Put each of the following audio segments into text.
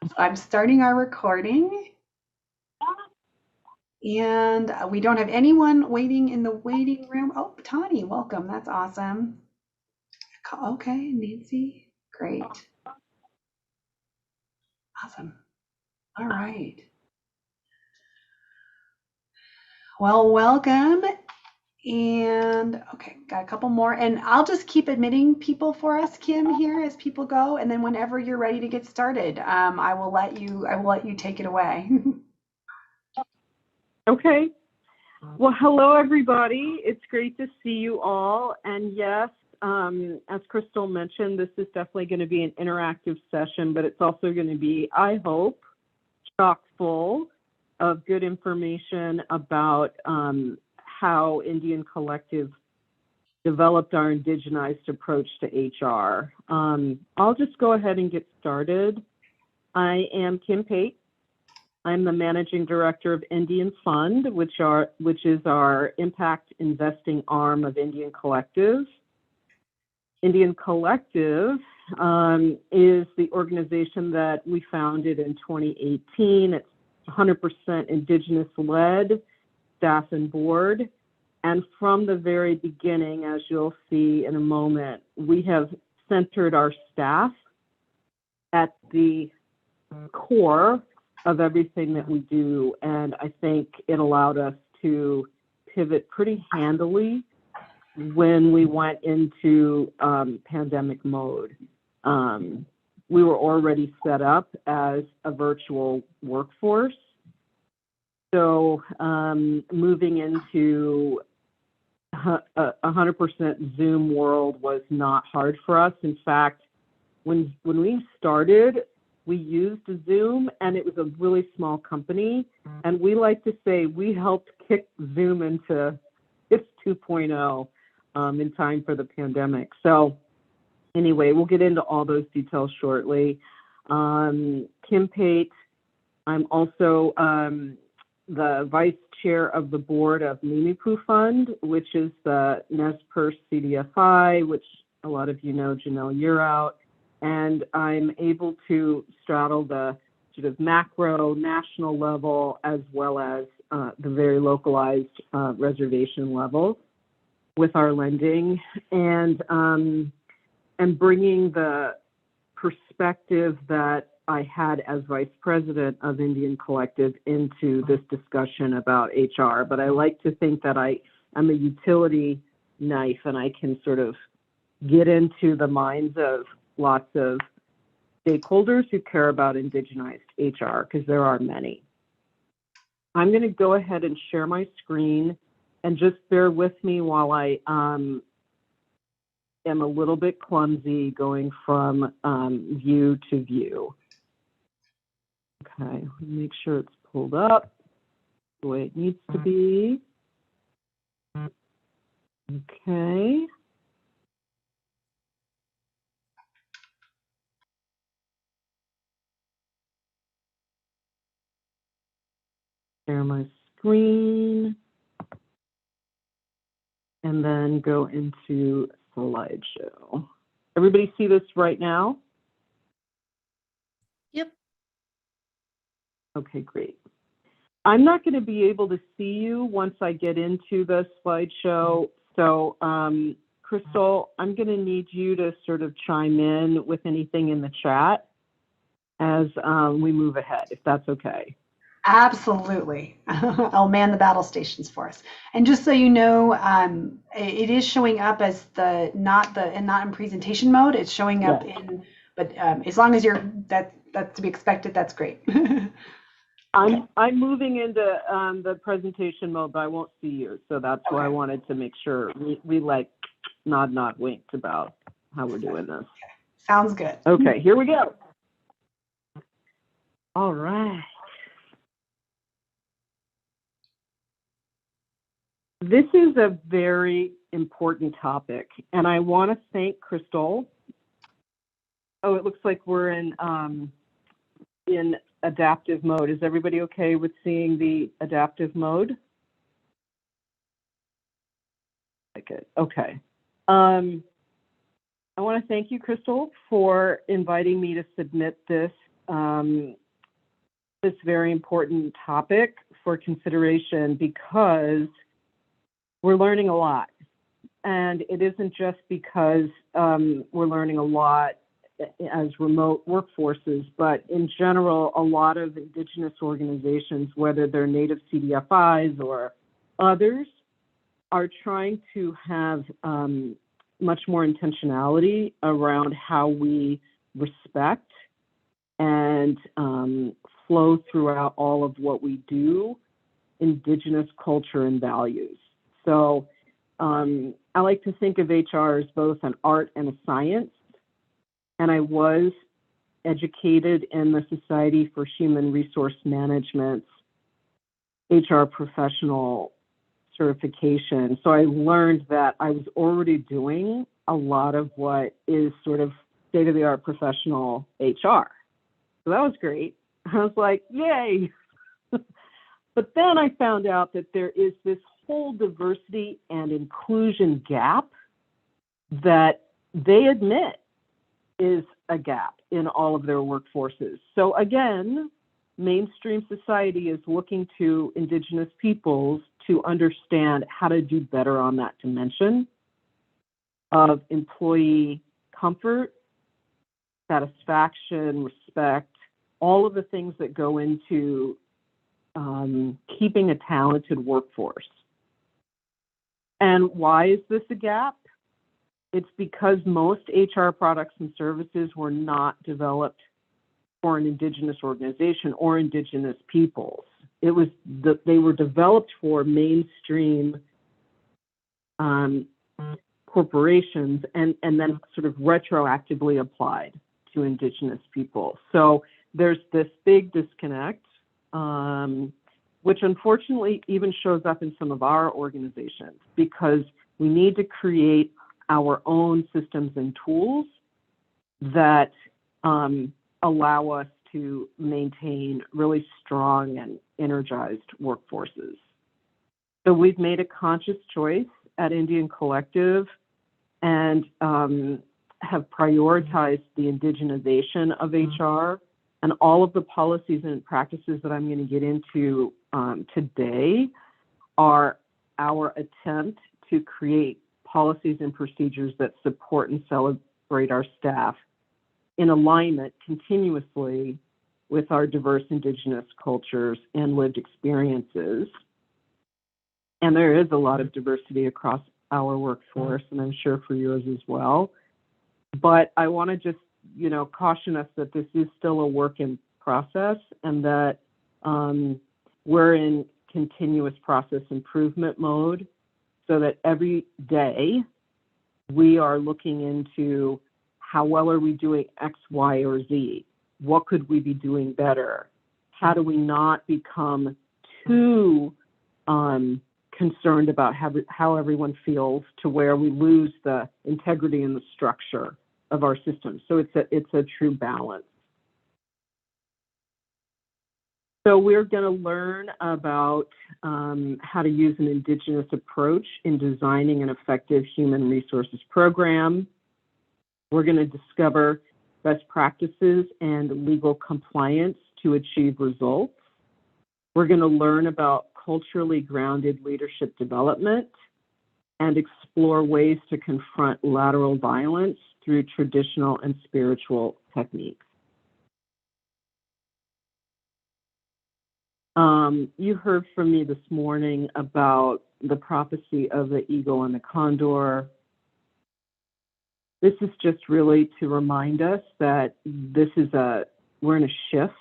So I'm starting our recording, and we don't have anyone waiting in the waiting room. Oh, Tani, welcome. That's awesome. Okay, Nancy, great. Awesome. All right. Well, welcome. And okay, got a couple more. And I'll just keep admitting people for us, Kim, here as people go. And then whenever you're ready to get started, I will let you take it away. Okay. Well, hello, everybody. It's great to see you all. And yes, as Crystal mentioned, this is definitely going to be an interactive session, but it's also going to be, I hope, chock full of good information about how Indian Collective developed our Indigenized approach to HR. I'll just go ahead and get started. I am Kim Pate. I'm the managing director of NDN Fund, which is our impact investing arm of Indian Collective. Indian Collective is the organization that we founded in 2018. It's 100% Indigenous-led, staff and board. And from the very beginning, as you'll see in a moment, we have centered our staff at the core of everything that we do, and I think it allowed us to pivot pretty handily when we went into pandemic mode. We were already set up as a virtual workforce, so moving into a 100% Zoom world was not hard for us. In fact, when we started, we used Zoom, and it was a really small company. And we like to say we helped kick Zoom into its 2.0 in time for the pandemic. So anyway, we'll get into all those details shortly. Kim Pate, I'm also the vice chair of the board of Mimipu Fund, which is the Nez CDFI, which a lot of you know, Janelle, you're out. And I'm able to straddle the sort of macro national level as well as the very localized reservation level with our lending, and bringing the perspective that I had as vice president of Indian Collective into this discussion about HR. But I like to think that I am a utility knife, and I can sort of get into the minds of lots of stakeholders who care about Indigenized HR, because there are many. I'm going to go ahead and share my screen, and just bear with me while I am a little bit clumsy going from view to view. Okay, make sure it's pulled up the way it needs to be. Okay. Share my screen, and then go into slideshow. Everybody see this right now? Yep. Okay, great. I'm not going to be able to see you once I get into the slideshow. So, Crystal, I'm going to need you to sort of chime in with anything in the chat as we move ahead, if that's okay. Absolutely. I'll man the battle stations for us. And just so you know, it is showing up as not in presentation mode. It's showing up in, but as long as that's to be expected, that's great. I'm moving into the presentation mode, but I won't see you. So that's why I wanted to make sure we like nod, winked about how we're doing this. Sounds good. Okay, here we go. All right. This is a very important topic, and I want to thank Crystal. Oh, it looks like we're in adaptive mode. Is everybody okay with seeing the adaptive mode? Like it. Okay. I want to thank you, Crystal, for inviting me to submit this this very important topic for consideration because we're learning a lot. And it isn't just because we're learning a lot as remote workforces, but in general, a lot of Indigenous organizations, whether they're Native CDFIs or others, are trying to have much more intentionality around how we respect and flow throughout all of what we do, Indigenous culture and values. So I like to think of HR as both an art and a science. And I was educated in the Society for Human Resource Management's HR professional certification. So I learned that I was already doing a lot of what is sort of state-of-the-art professional HR. So that was great. I was like, yay. But then I found out that there is this whole diversity and inclusion gap that they admit is a gap in all of their workforces. So again, mainstream society is looking to Indigenous peoples to understand how to do better on that dimension of employee comfort, satisfaction, respect, all of the things that go into keeping a talented workforce. And why is this a gap? It's because most HR products and services were not developed for an Indigenous organization or Indigenous peoples. It was they were developed for mainstream corporations and then sort of retroactively applied to Indigenous people. So there's this big disconnect, which unfortunately even shows up in some of our organizations, because we need to create our own systems and tools that allow us to maintain really strong and energized workforces. So we've made a conscious choice at NDN Collective and have prioritized the indigenization of HR, and all of the policies and practices that I'm going to get into today are our attempt to create policies and procedures that support and celebrate our staff in alignment continuously with our diverse Indigenous cultures and lived experiences. And there is a lot of diversity across our workforce, and I'm sure for yours as well. But I want to just, caution us that this is still a work in process, and that we're in continuous process improvement mode, so that every day we are looking into how well are we doing X, Y, or Z? What could we be doing better? How do we not become too concerned about how everyone feels to where we lose the integrity and the structure of our system? So it's a true balance. So we're going to learn about how to use an Indigenous approach in designing an effective human resources program. We're going to discover best practices and legal compliance to achieve results. We're going to learn about culturally grounded leadership development and explore ways to confront lateral violence through traditional and spiritual techniques. You heard from me this morning about the prophecy of the eagle and the condor. This is just really to remind us that we're in a shift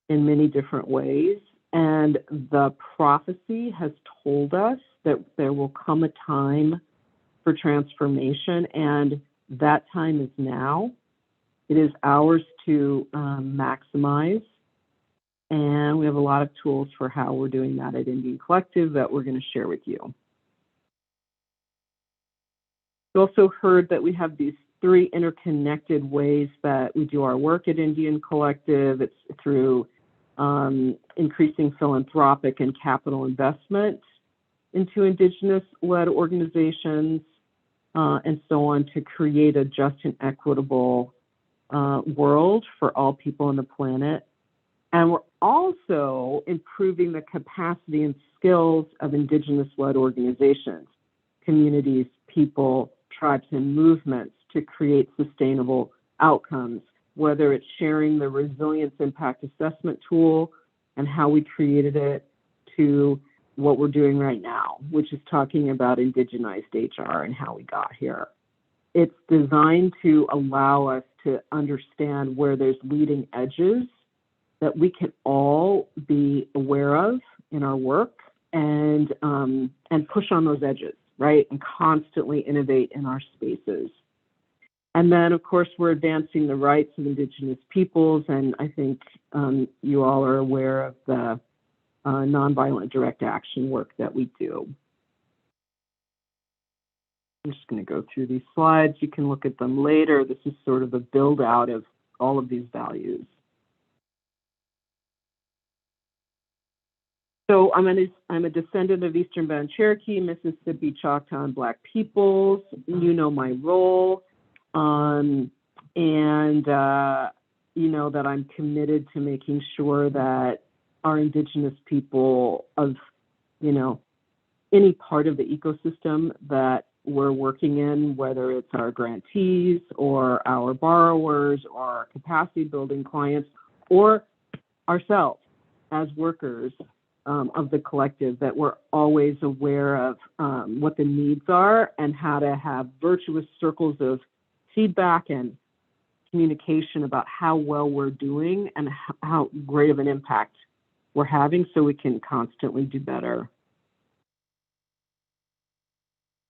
in many different ways, and the prophecy has told us that there will come a time for transformation, and that time is now. It is ours to maximize. And we have a lot of tools for how we're doing that at NDN Collective that we're going to share with you. You also heard that we have these 3 interconnected ways that we do our work at NDN Collective. It's through increasing philanthropic and capital investment into Indigenous-led organizations and so on, to create a just and equitable world for all people on the planet. And we're also improving the capacity and skills of Indigenous-led organizations, communities, people, tribes, and movements to create sustainable outcomes, whether it's sharing the resilience impact assessment tool and how we created it, to what we're doing right now, which is talking about Indigenized HR and how we got here. It's designed to allow us to understand where there's leading edges that we can all be aware of in our work, and push on those edges, right? And constantly innovate in our spaces. And then, of course, we're advancing the rights of Indigenous peoples, and I think you all are aware of the nonviolent direct action work that we do. I'm just going to go through these slides. You can look at them later. This is sort of a build out of all of these values. So I'm a descendant of Eastern Band Cherokee, Mississippi, Choctaw, and Black peoples. You know my role, and you know that I'm committed to making sure that our Indigenous people of, any part of the ecosystem that we're working in, whether it's our grantees or our borrowers or our capacity building clients or ourselves as workers of the collective, that we're always aware of what the needs are and how to have virtuous circles of feedback and communication about how well we're doing and how great of an impact we're having, so we can constantly do better.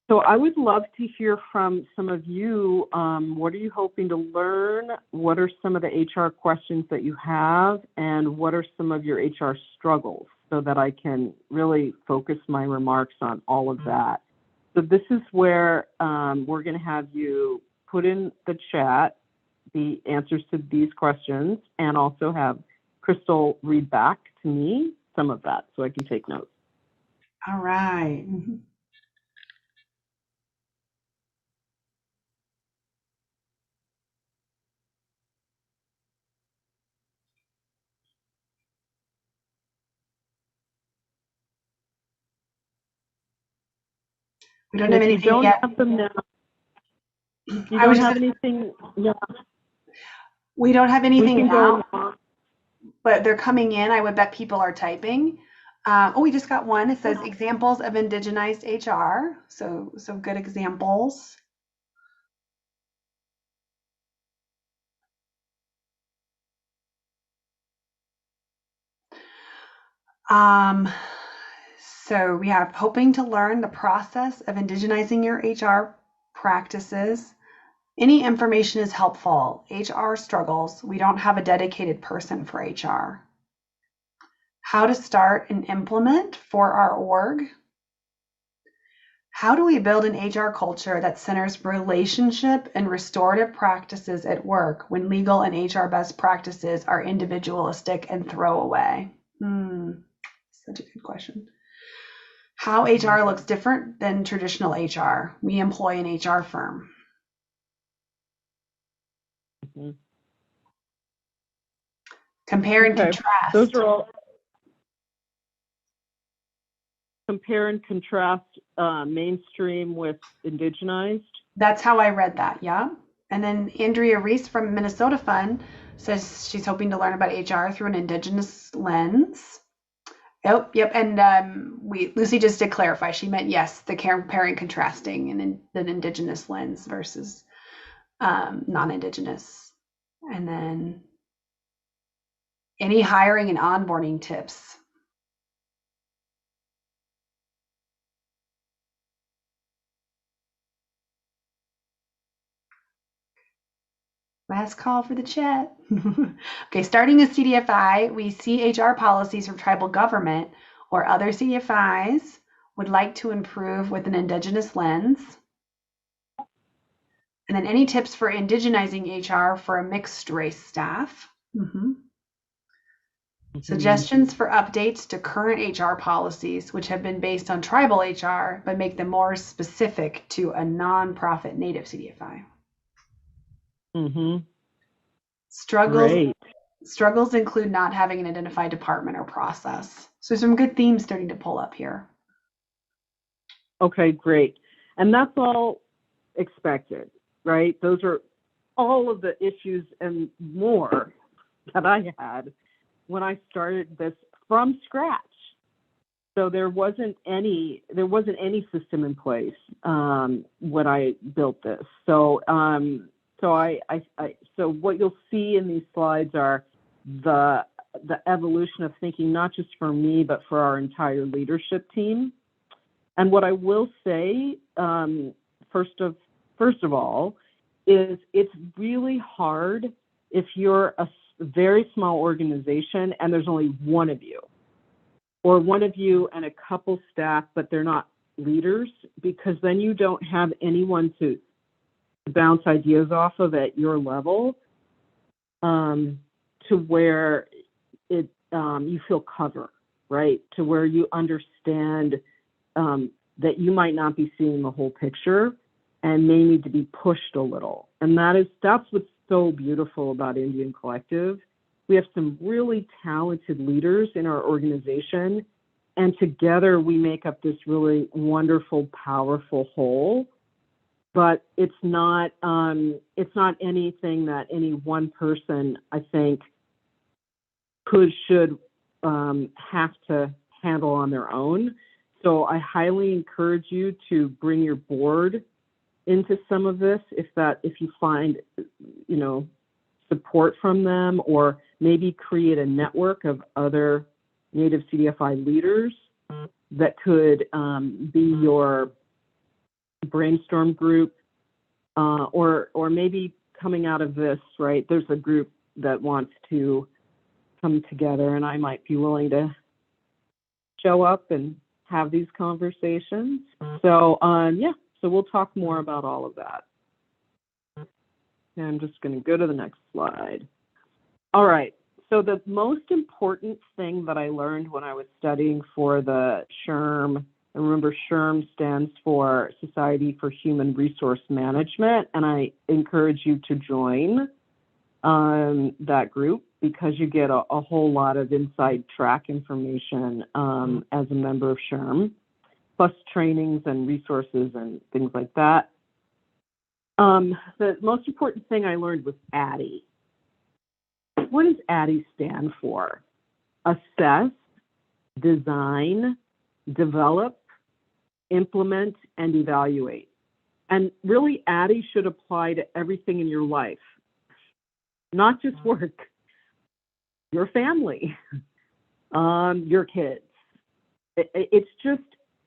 So I would love to hear from some of you. What are you hoping to learn? What are some of the HR questions that you have? And what are some of your HR struggles, so that I can really focus my remarks on all of that? So this is where we're going to have you put in the chat the answers to these questions, and also have Crystal read back to me some of that so I can take notes. All right. We don't have anything yet. You don't have them now. You don't have anything. Yeah. We don't have anything now, but they're coming in. I would bet people are typing. We just got one. It says examples of indigenized HR. So good examples. So we have hoping to learn the process of indigenizing your HR practices. Any information is helpful. HR struggles. We don't have a dedicated person for HR. How to start and implement for our org. How do we build an HR culture that centers relationship and restorative practices at work when legal and HR best practices are individualistic and throwaway? Such a good question. How HR looks different than traditional HR. We employ an HR firm. Compare and contrast. Those are all. Compare and contrast mainstream with indigenized. That's how I read that, yeah. And then Andrea Reese from Minnesota Fund says she's hoping to learn about HR through an indigenous lens. Oh, yep. And Lucy just did clarify. She meant, yes, the comparing, contrasting, and an indigenous lens versus non-indigenous. And then any hiring and onboarding tips. Last call for the chat. Okay, starting with CDFI, we see HR policies from tribal government or other CDFIs would like to improve with an indigenous lens. And then any tips for indigenizing HR for a mixed race staff. Suggestions for updates to current HR policies, which have been based on tribal HR, but make them more specific to a nonprofit Native CDFI. Struggles Great. struggles include not having an identified department or process. So some good themes starting to pull up here. Okay, great. And that's all expected, right? Those are all of the issues and more that I had when I started this from scratch. So there wasn't any system in place when I built this. So so what you'll see in these slides are the evolution of thinking, not just for me, but for our entire leadership team. And what I will say, first of all, is it's really hard if you're a very small organization and there's only one of you, or one of you and a couple staff, but they're not leaders, because then you don't have anyone to bounce ideas off of at your level, to where you feel cover, right? To where you understand that you might not be seeing the whole picture and may need to be pushed a little. And that's what's so beautiful about NDN Collective. We have some really talented leaders in our organization, and together we make up this really wonderful, powerful whole. But it's not anything that any one person, I think, should have to handle on their own. So I highly encourage you to bring your board into some of this if you find, support from them, or maybe create a network of other Native CDFI leaders that could be your brainstorm group, or maybe coming out of this, right, there's a group that wants to come together, and I might be willing to show up and have these conversations. So so we'll talk more about all of that. And I'm just going to go to the next slide. All right. So the most important thing that I learned when I was studying for the SHRM, and remember SHRM stands for Society for Human Resource Management, and I encourage you to join that group, because you get a whole lot of inside track information as a member of SHRM, plus trainings and resources and things like that. The most important thing I learned was ADDIE. What does ADDIE stand for? Assess, design, develop, implement, and evaluate. And really, ADDIE should apply to everything in your life, not just work, your family, your kids. It's just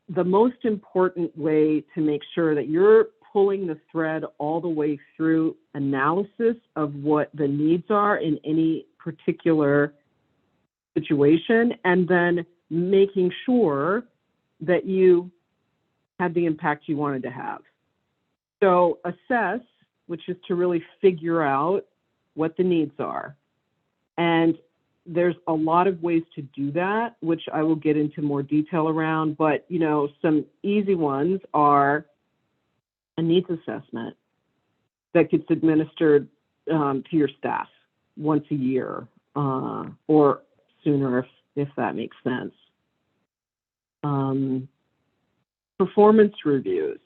the most important way to make sure that you're pulling the thread all the way through analysis of what the needs are in any particular situation, and then making sure that you had the impact you wanted to have. So assess, which is to really figure out what the needs are. And there's a lot of ways to do that, which I will get into more detail around, but some easy ones are a needs assessment that gets administered to your staff once a year, or sooner if that makes sense. Performance reviews.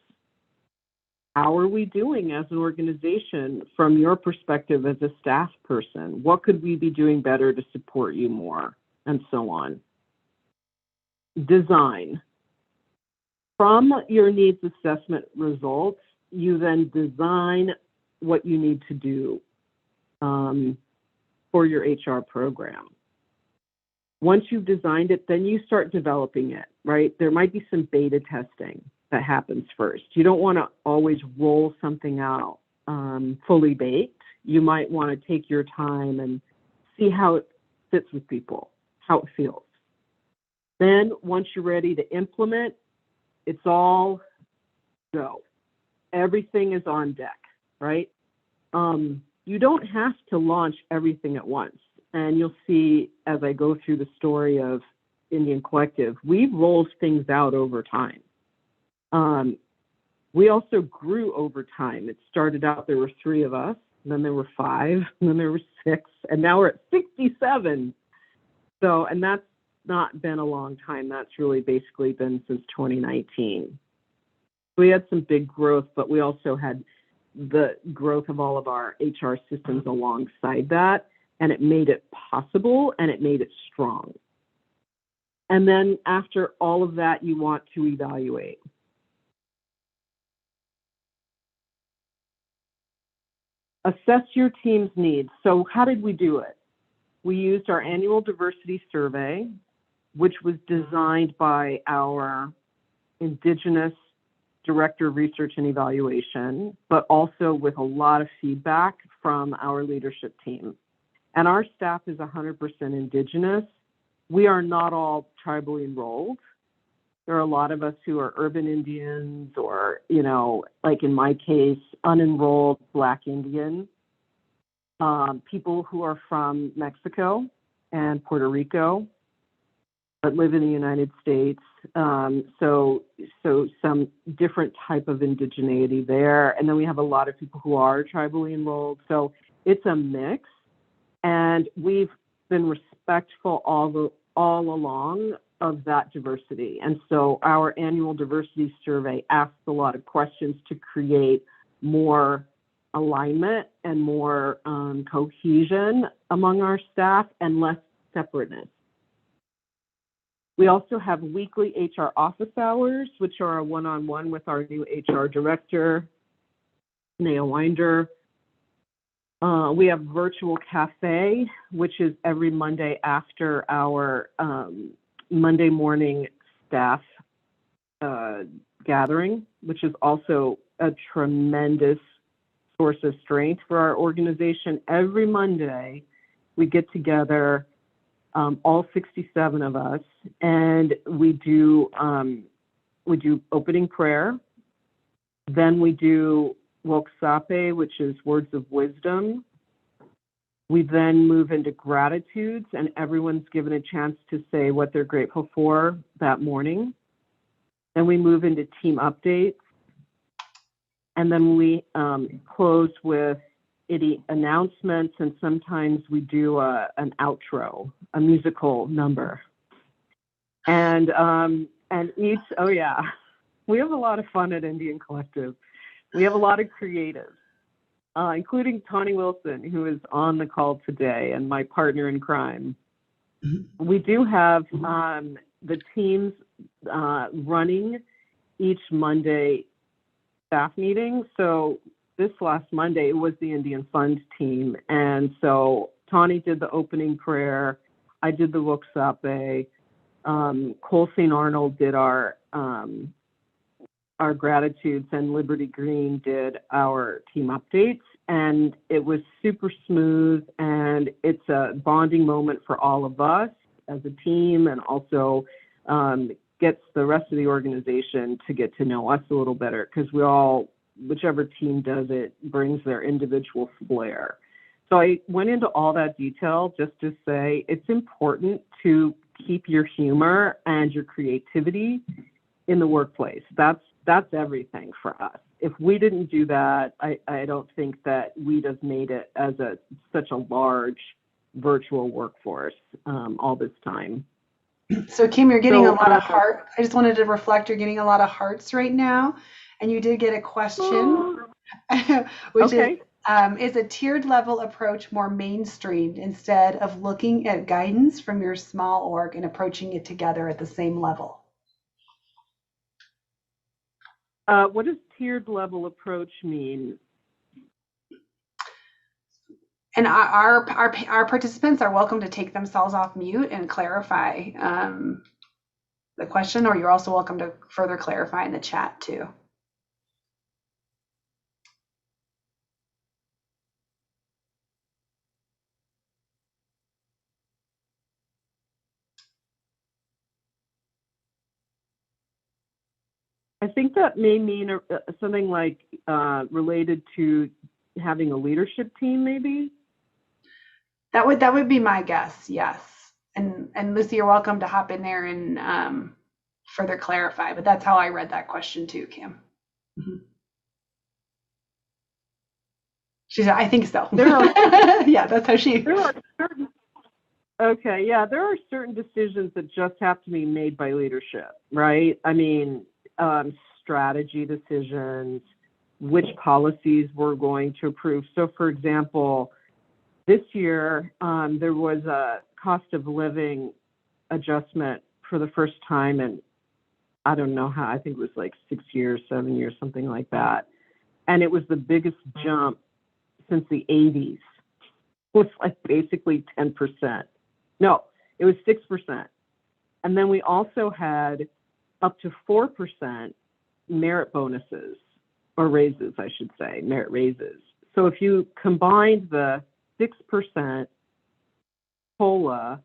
How are we doing as an organization from your perspective as a staff person? What could we be doing better to support you more? And so on. Design. From your needs assessment results, you then design what you need to do for your HR program. Once you've designed it, then you start developing it, right? There might be some beta testing that happens first. You don't want to always roll something out fully baked. You might want to take your time and see how it fits with people, how it feels. Then once you're ready to implement, it's all go. Everything is on deck, right? You don't have to launch everything at once. And you'll see as I go through the story of NDN Collective, we rolled things out over time. We also grew over time. It started out, there were 3 of us, and then there were 5, and then there were 6, and now we're at 67. So, and that's not been a long time. That's really basically been since 2019. We had some big growth, but we also had the growth of all of our HR systems alongside that, and it made it possible and it made it strong. And then after all of that, you want to evaluate. Assess your team's needs. So how did we do it? We used our annual diversity survey, which was designed by our Indigenous Director of Research and Evaluation, but also with a lot of feedback from our leadership team. And our staff is 100% Indigenous. We are not all tribally enrolled. There are a lot of us who are urban Indians or, you know, like in my case, unenrolled Black Indian, people who are from Mexico and Puerto Rico, but live in the United States. So some different type of indigeneity there. And then we have a lot of people who are tribally enrolled. So it's a mix. And we've been respectful all along of that diversity. And so our annual diversity survey asks a lot of questions to create more alignment and more cohesion among our staff and less separateness. We also have weekly HR office hours, which are a one-on-one with our new HR director, Naya Winder. We have virtual cafe, which is every Monday after our Monday morning staff gathering, which is also a tremendous source of strength for our organization. Every Monday, we get together, all 67 of us, and we do opening prayer. Then we do Woksape, which is words of wisdom. We then move into gratitudes, and everyone's given a chance to say what they're grateful for that morning. Then we move into team updates. And then we close with announcements, and sometimes we do an outro, a musical number. And each, oh yeah, we have a lot of fun at NDN Collective. We have a lot of creatives, including Tawny Wilson, who is on the call today, and my partner in crime. We do have the teams running each Monday staff meeting. So this last Monday, it was the Indian Fund team. And so Tawny did the opening prayer. I did the Woksape. Cole St. Arnold did our gratitudes, and Liberty Green did our team updates. And it was super smooth, and it's a bonding moment for all of us as a team, and also gets the rest of the organization to get to know us a little better, because we all, whichever team does it, brings their individual flair. So I went into all that detail just to say it's important to keep your humor and your creativity in the workplace. That's everything for us. If we didn't do that, I don't think that we'd have made it as such a large virtual workforce all this time. So Kim, you're getting a lot of heart. I just wanted to reflect, you're getting a lot of hearts right now. And you did get a question, which is a tiered level approach more mainstreamed instead of looking at guidance from your small org and approaching it together at the same level? What does tiered level approach mean? And our participants are welcome to take themselves off mute and clarify the question, or you're also welcome to further clarify in the chat too. I think that may mean something like related to having a leadership team, maybe. That would be my guess, yes. And Lucy, you're welcome to hop in there and further clarify. But that's how I read that question too, Kim. Mm-hmm. She said, I think so. There are, Yeah, that's how she. there are certain, okay, yeah, there are certain decisions that just have to be made by leadership, right? I mean, strategy decisions, which policies we're going to approve. So, for example, this year, there was a cost of living adjustment for the first time in, I don't know how, I think it was like 6 years, 7 years, something like that. And it was the biggest jump since the 80s. It was like basically 10%. No, it was 6%. And then we also had up to 4% merit bonuses, or raises, I should say, merit raises. So if you combined the 6% COLA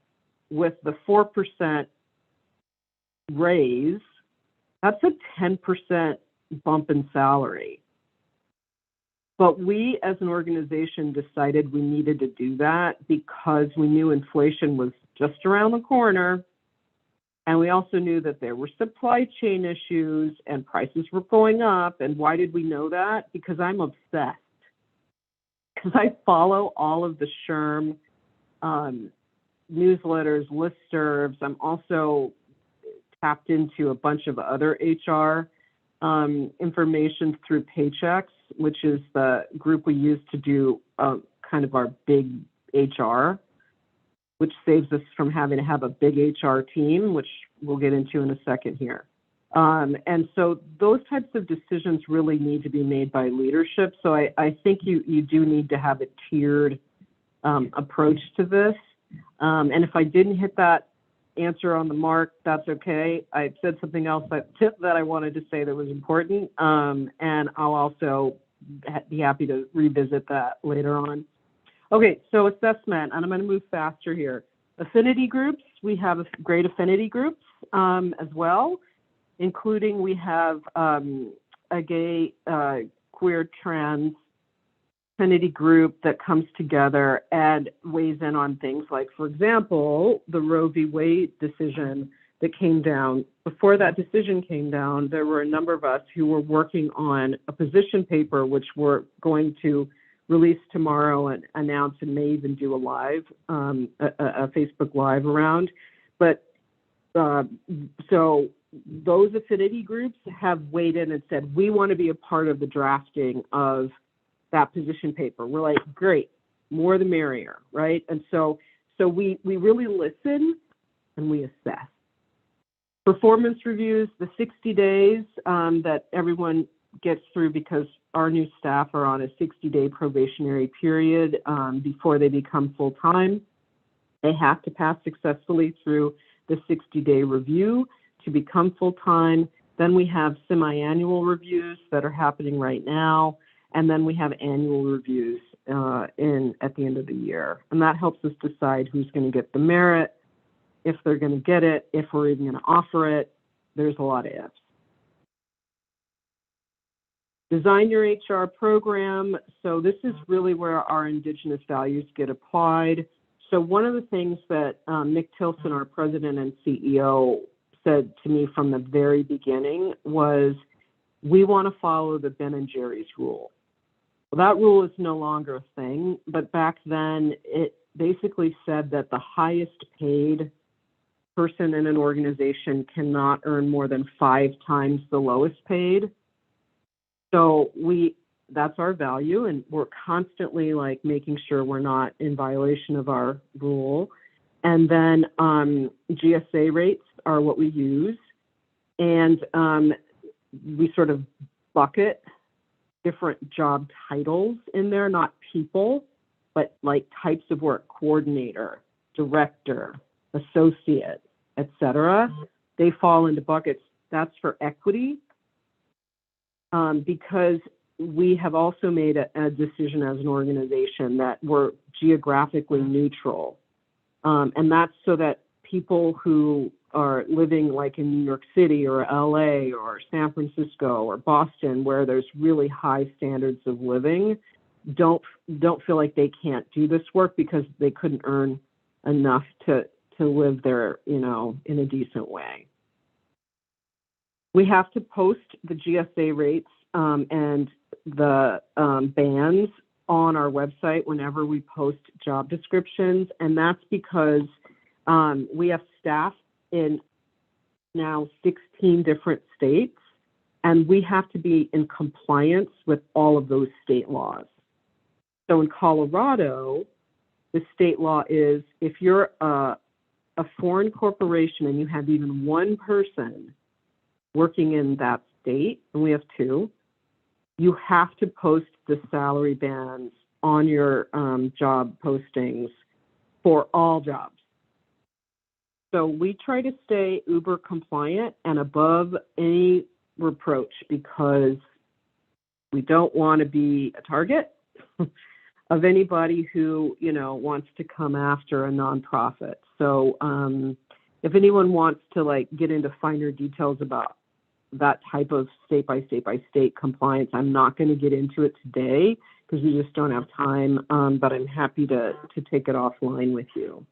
with the 4% raise, that's a 10% bump in salary. But we as an organization decided we needed to do that because we knew inflation was just around the corner. And we also knew that there were supply chain issues and prices were going up. And why did we know that? Because I'm obsessed. Because I follow all of the SHRM newsletters, listservs. I'm also tapped into a bunch of other HR information through Paychecks, which is the group we use to do kind of our big HR, which saves us from having to have a big HR team, which we'll get into in a second here. And so those types of decisions really need to be made by leadership. So I think you do need to have a tiered approach to this. And if I didn't hit that answer on the mark, that's okay. I said something else that I wanted to say that was important. And I'll also be happy to revisit that later on. Okay, so assessment, and I'm going to move faster here. Affinity groups, we have great affinity groups as well, including we have a gay, queer, trans affinity group that comes together and weighs in on things like, for example, the Roe v. Wade decision that came down. Before that decision came down, there were a number of us who were working on a position paper, which we're going to release tomorrow and announce, and may even do a live, a Facebook Live around. But so those affinity groups have weighed in and said, we want to be a part of the drafting of that position paper. We're like, great, more the merrier, right? And so we really listen and we assess. Performance reviews, the 60 days that everyone gets through, because our new staff are on a 60-day probationary period before they become full-time. They have to pass successfully through the 60-day review to become full-time. Then we have semi-annual reviews that are happening right now. And then we have annual reviews at the end of the year. And that helps us decide who's going to get the merit, if they're going to get it, if we're even going to offer it. There's a lot of ifs. Design your HR program. So this is really where our Indigenous values get applied. So one of the things that Nick Tilson, our president and CEO, said to me from the very beginning was, we want to follow the Ben and Jerry's rule. Well, that rule is no longer a thing, but back then it basically said that the highest paid person in an organization cannot earn more than 5 times the lowest paid. So that's our value, and we're constantly like making sure we're not in violation of our rule. And then GSA rates are what we use, and we sort of bucket different job titles in there, not people, but like types of work: coordinator, director, associate, etc. They fall into buckets. That's for equity, because we have also made a decision as an organization that we're geographically neutral. And that's so that people who are living like in New York City or LA or San Francisco or Boston, where there's really high standards of living, don't feel like they can't do this work because they couldn't earn enough to live there, in a decent way. We have to post the GSA rates and the bands on our website whenever we post job descriptions, and that's because we have staff in now 16 different states, and we have to be in compliance with all of those state laws. So in Colorado, the state law is if you're a foreign corporation and you have even one person working in that state, and we have two, you have to post the salary bands on your job postings for all jobs. So we try to stay uber compliant and above any reproach because we don't want to be a target of anybody who, you know, wants to come after a nonprofit. So if anyone wants to like get into finer details about that type of state by state compliance, I'm not going to get into it today because we just don't have time, but I'm happy to take it offline with you.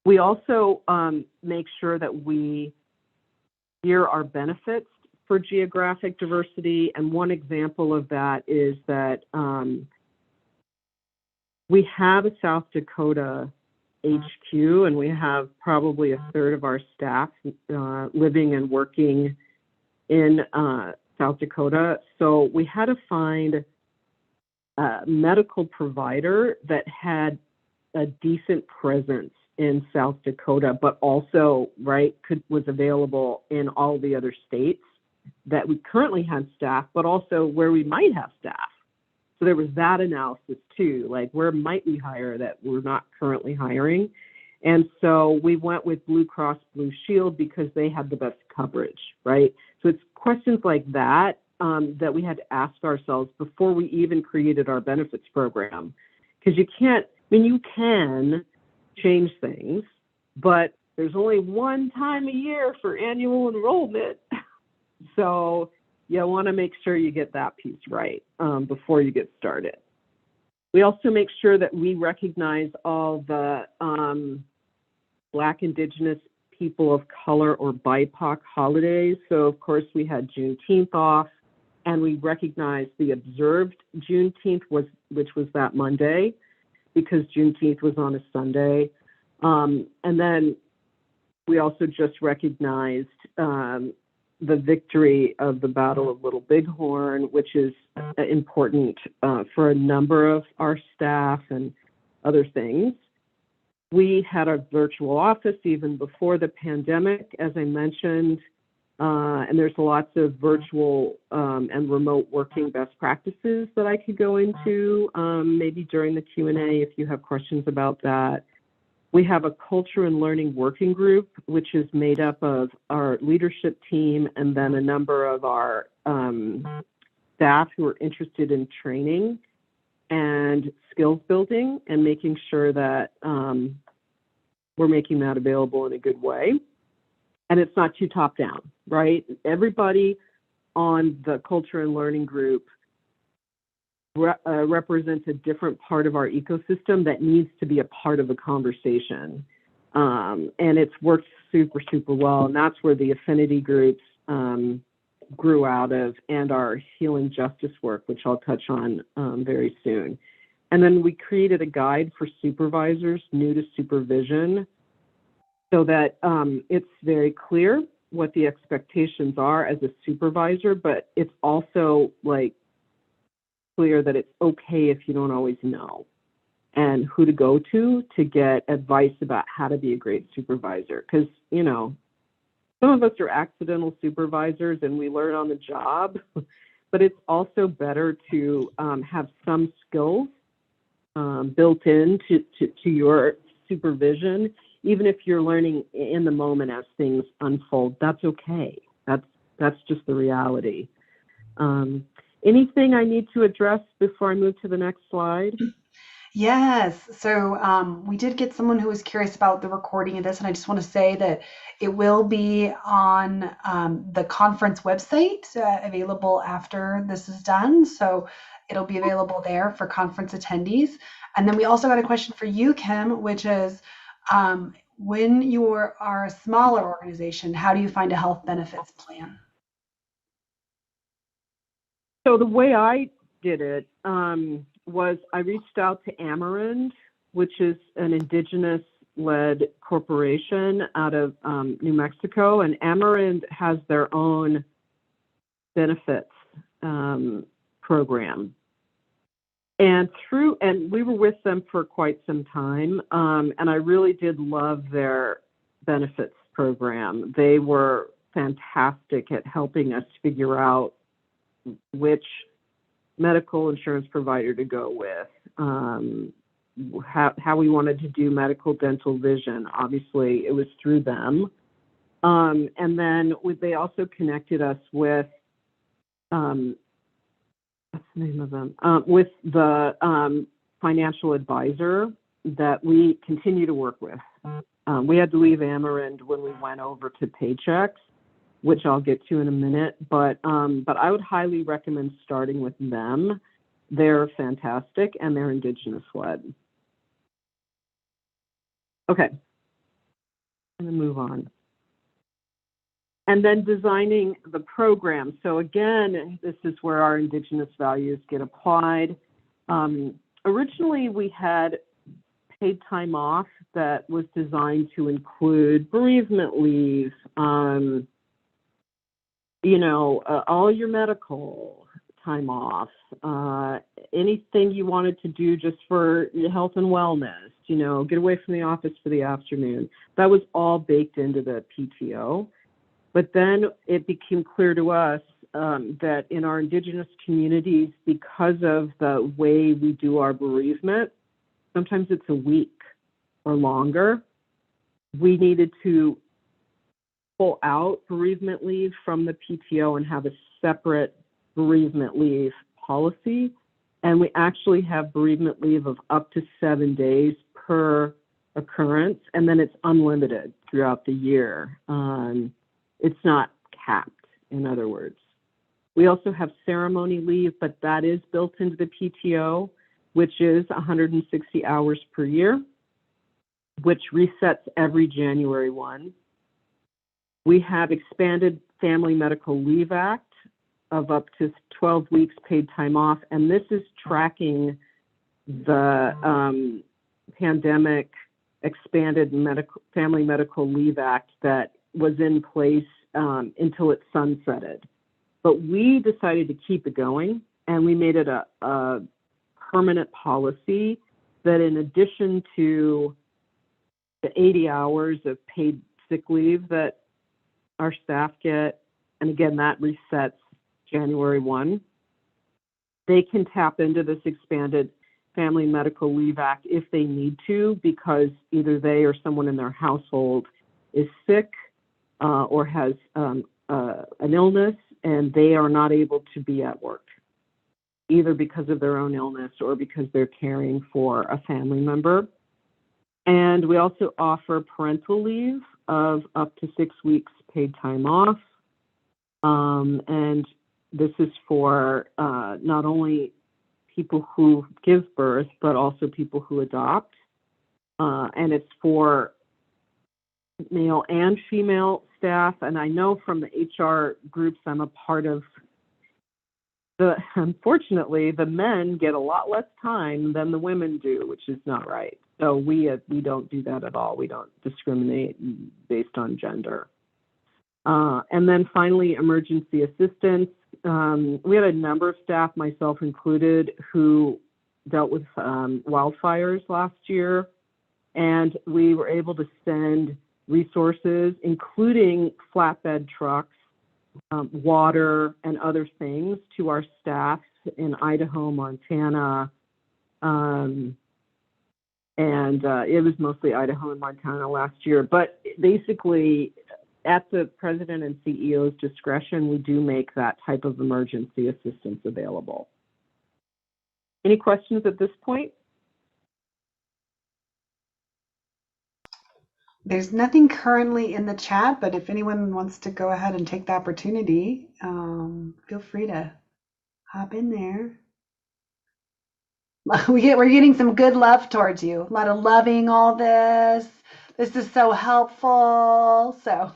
We also make sure that we hear our benefits for geographic diversity, and one example of that is that we have a South Dakota HQ, and we have probably a third of our staff living and working in South Dakota. So we had to find a medical provider that had a decent presence in South Dakota, but also, was available in all the other states that we currently had staff, but also where we might have staff. So there was that analysis too, like where might we hire that we're not currently hiring. And so we went with Blue Cross Blue Shield because they had the best coverage, right? So it's questions like that that we had to ask ourselves before we even created our benefits program. Because you can't, you can change things, but there's only one time a year for annual enrollment. So you want to make sure you get that piece right before you get started. We also make sure that we recognize all the Black, Indigenous, people of color, or BIPOC holidays. So of course we had Juneteenth off, and we recognized the observed Juneteenth, which was that Monday, because Juneteenth was on a Sunday. And then we also just recognized the victory of the Battle of Little Bighorn, which is important for a number of our staff and other things. We had a virtual office even before the pandemic, as I mentioned, and there's lots of virtual and remote working best practices that I could go into maybe during the Q&A if you have questions about that. We have a culture and learning working group, which is made up of our leadership team and then a number of our staff who are interested in training and skills building and making sure that we're making that available in a good way. And it's not too top down, right? Everybody on the culture and learning group represents a different part of our ecosystem that needs to be a part of the conversation. And it's worked super, super well. And that's where the affinity groups grew out of, and our healing justice work, which I'll touch on very soon. And then we created a guide for supervisors new to supervision so that it's very clear what the expectations are as a supervisor, but it's also like clear that it's okay if you don't always know, and who to go to get advice about how to be a great supervisor. Because, some of us are accidental supervisors and we learn on the job, but it's also better to have some skills built into your supervision, even if you're learning in the moment as things unfold. That's okay. That's just the reality. Anything I need to address before I move to the next slide? Yes. So we did get someone who was curious about the recording of this, and I just want to say that it will be on the conference website, available after this is done. So it'll be available there for conference attendees. And then we also got a question for you, Kim, which is, when you are a smaller organization, how do you find a health benefits plan? So the way I did it was I reached out to Amerind, which is an Indigenous-led corporation out of New Mexico, and Amerind has their own benefits program. And we were with them for quite some time, and I really did love their benefits program. They were fantastic at helping us figure out which medical insurance provider to go with, how we wanted to do medical, dental, vision. Obviously, it was through them. And then they also connected us with, what's the name of them? With the financial advisor that we continue to work with. We had to leave Amerind when we went over to Paychecks, which I'll get to in a minute, but I would highly recommend starting with them. They're fantastic and they're Indigenous-led. Okay, I'm gonna move on. And then designing the program. So again, this is where our Indigenous values get applied. Originally, we had paid time off that was designed to include bereavement leave, all your medical time off, anything you wanted to do just for your health and wellness, get away from the office for the afternoon. That was all baked into the PTO. But then it became clear to us that in our Indigenous communities, because of the way we do our bereavement, sometimes it's a week or longer, we needed to pull out bereavement leave from the PTO and have a separate bereavement leave policy. And we actually have bereavement leave of up to 7 days per occurrence, and then it's unlimited throughout the year. It's not capped, in other words. We also have ceremony leave, but that is built into the PTO, which is 160 hours per year, which resets every January 1. We have expanded Family Medical Leave Act of up to 12 weeks paid time off, and this is tracking the pandemic expanded Family Medical Leave Act that was in place until it sunsetted. But we decided to keep it going, and we made it a permanent policy that in addition to the 80 hours of paid sick leave that our staff get, and again, that resets January 1, they can tap into this expanded Family Medical Leave Act if they need to, because either they or someone in their household is sick or has an illness, and they are not able to be at work, either because of their own illness or because they're caring for a family member. And we also offer parental leave of up to 6 weeks paid time off. And this is for not only people who give birth, but also people who adopt. And it's for male and female staff. And I know from the HR groups I'm a part of, unfortunately, the men get a lot less time than the women do, which is not right. So we don't do that at all. We don't discriminate based on gender. And then finally, emergency assistance. We had a number of staff, myself included, who dealt with wildfires last year, and we were able to send resources, including flatbed trucks, water, and other things to our staff in Idaho, Montana, and it was mostly Idaho and Montana last year. But basically, at the president and CEO's discretion, we do make that type of emergency assistance available. Any questions at this point? There's nothing currently in the chat, but if anyone wants to go ahead and take the opportunity, feel free to hop in there. We're getting some good love towards you. A lot of loving all this. This is so helpful. So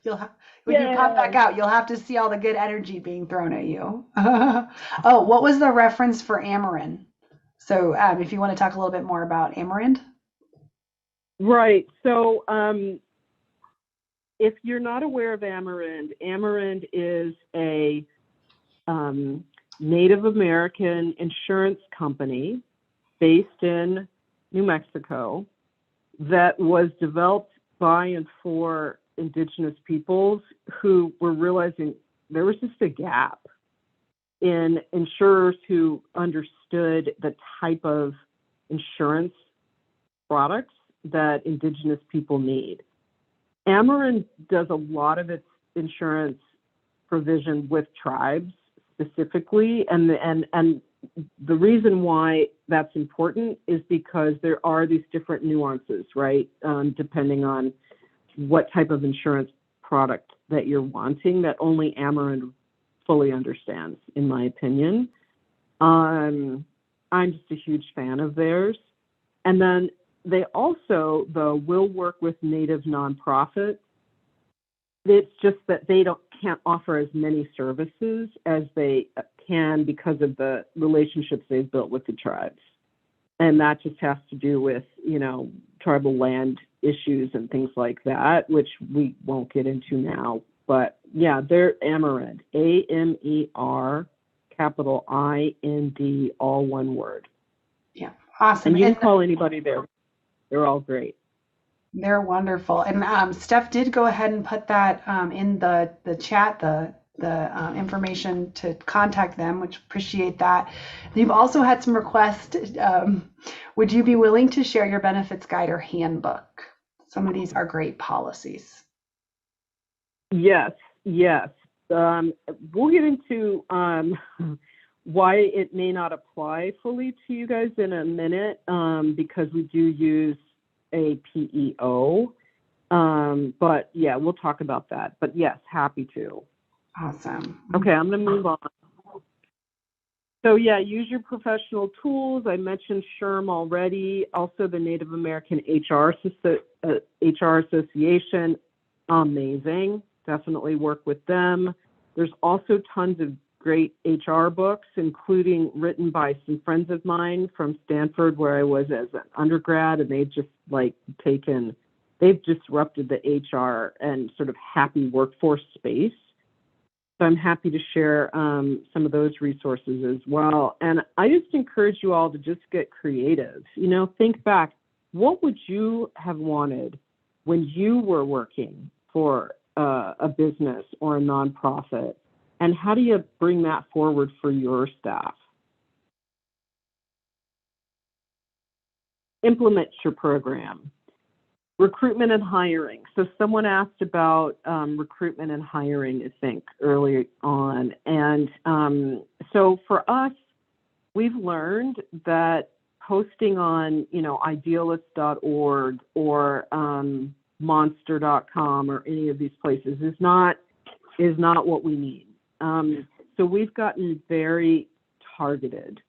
you'll when you pop back out, you'll have to see all the good energy being thrown at you. Oh, what was the reference for Amarin? So if you want to talk a little bit more about Amarin. Right. So if you're not aware of Amarin, Amarin is a Native American insurance company based in New Mexico that was developed by and for Indigenous peoples who were realizing there was just a gap in insurers who understood the type of insurance products that Indigenous people need. Amarin does a lot of its insurance provision with tribes specifically, and the reason why that's important is because there are these different nuances, right? Depending on what type of insurance product that you're wanting, that only Amarin fully understands, in my opinion. I'm just a huge fan of theirs. And then they also, though, will work with Native nonprofits. It's just that they can't offer as many services as they can because of the relationships they've built with the tribes. And that just has to do with, tribal land issues and things like that, which we won't get into now. But yeah, they're Amarin, AMER, capital IND, all one word. Yeah, awesome. And you can call anybody there. They're all great. They're wonderful. And Steph did go ahead and put that in the chat, the information to contact them, which appreciate that. You've also had some requests. Would you be willing to share your benefits guide or handbook? Some of these are great policies. Yes. We'll get into why it may not apply fully to you guys in a minute, because we do use a PEO. But yeah, we'll talk about that. But yes, happy to. Awesome. Okay, I'm going to move on. So yeah, use your professional tools. I mentioned SHRM already. Also the Native American HR Association, amazing. Definitely work with them. There's also tons of great HR books, including written by some friends of mine from Stanford, where I was as an undergrad, and they've just they've disrupted the HR and sort of happy workforce space. So I'm happy to share some of those resources as well. And I just encourage you all to just get creative. Think back, what would you have wanted when you were working for a business or a nonprofit? And how do you bring that forward for your staff? Implement your program. Recruitment and hiring. So someone asked about recruitment and hiring, I think, early on. And so for us, we've learned that posting on, idealist.org or monster.com or any of these places is not what we need. So we've gotten very targeted.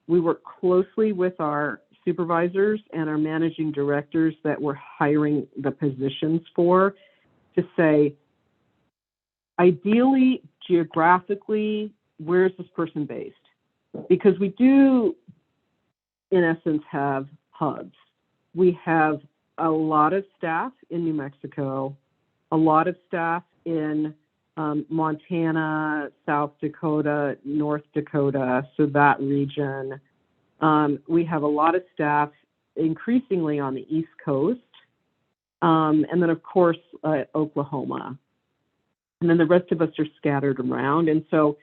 We work closely with our supervisors and our managing directors that we're hiring the positions for to say, ideally, geographically, where's this person based? Because we do, in essence, have hubs. We have a lot of staff in New Mexico, a lot of staff in Montana, South Dakota, North Dakota, so that region. We have a lot of staff increasingly on the East Coast, and then, of course, Oklahoma. And then the rest of us are scattered around. And so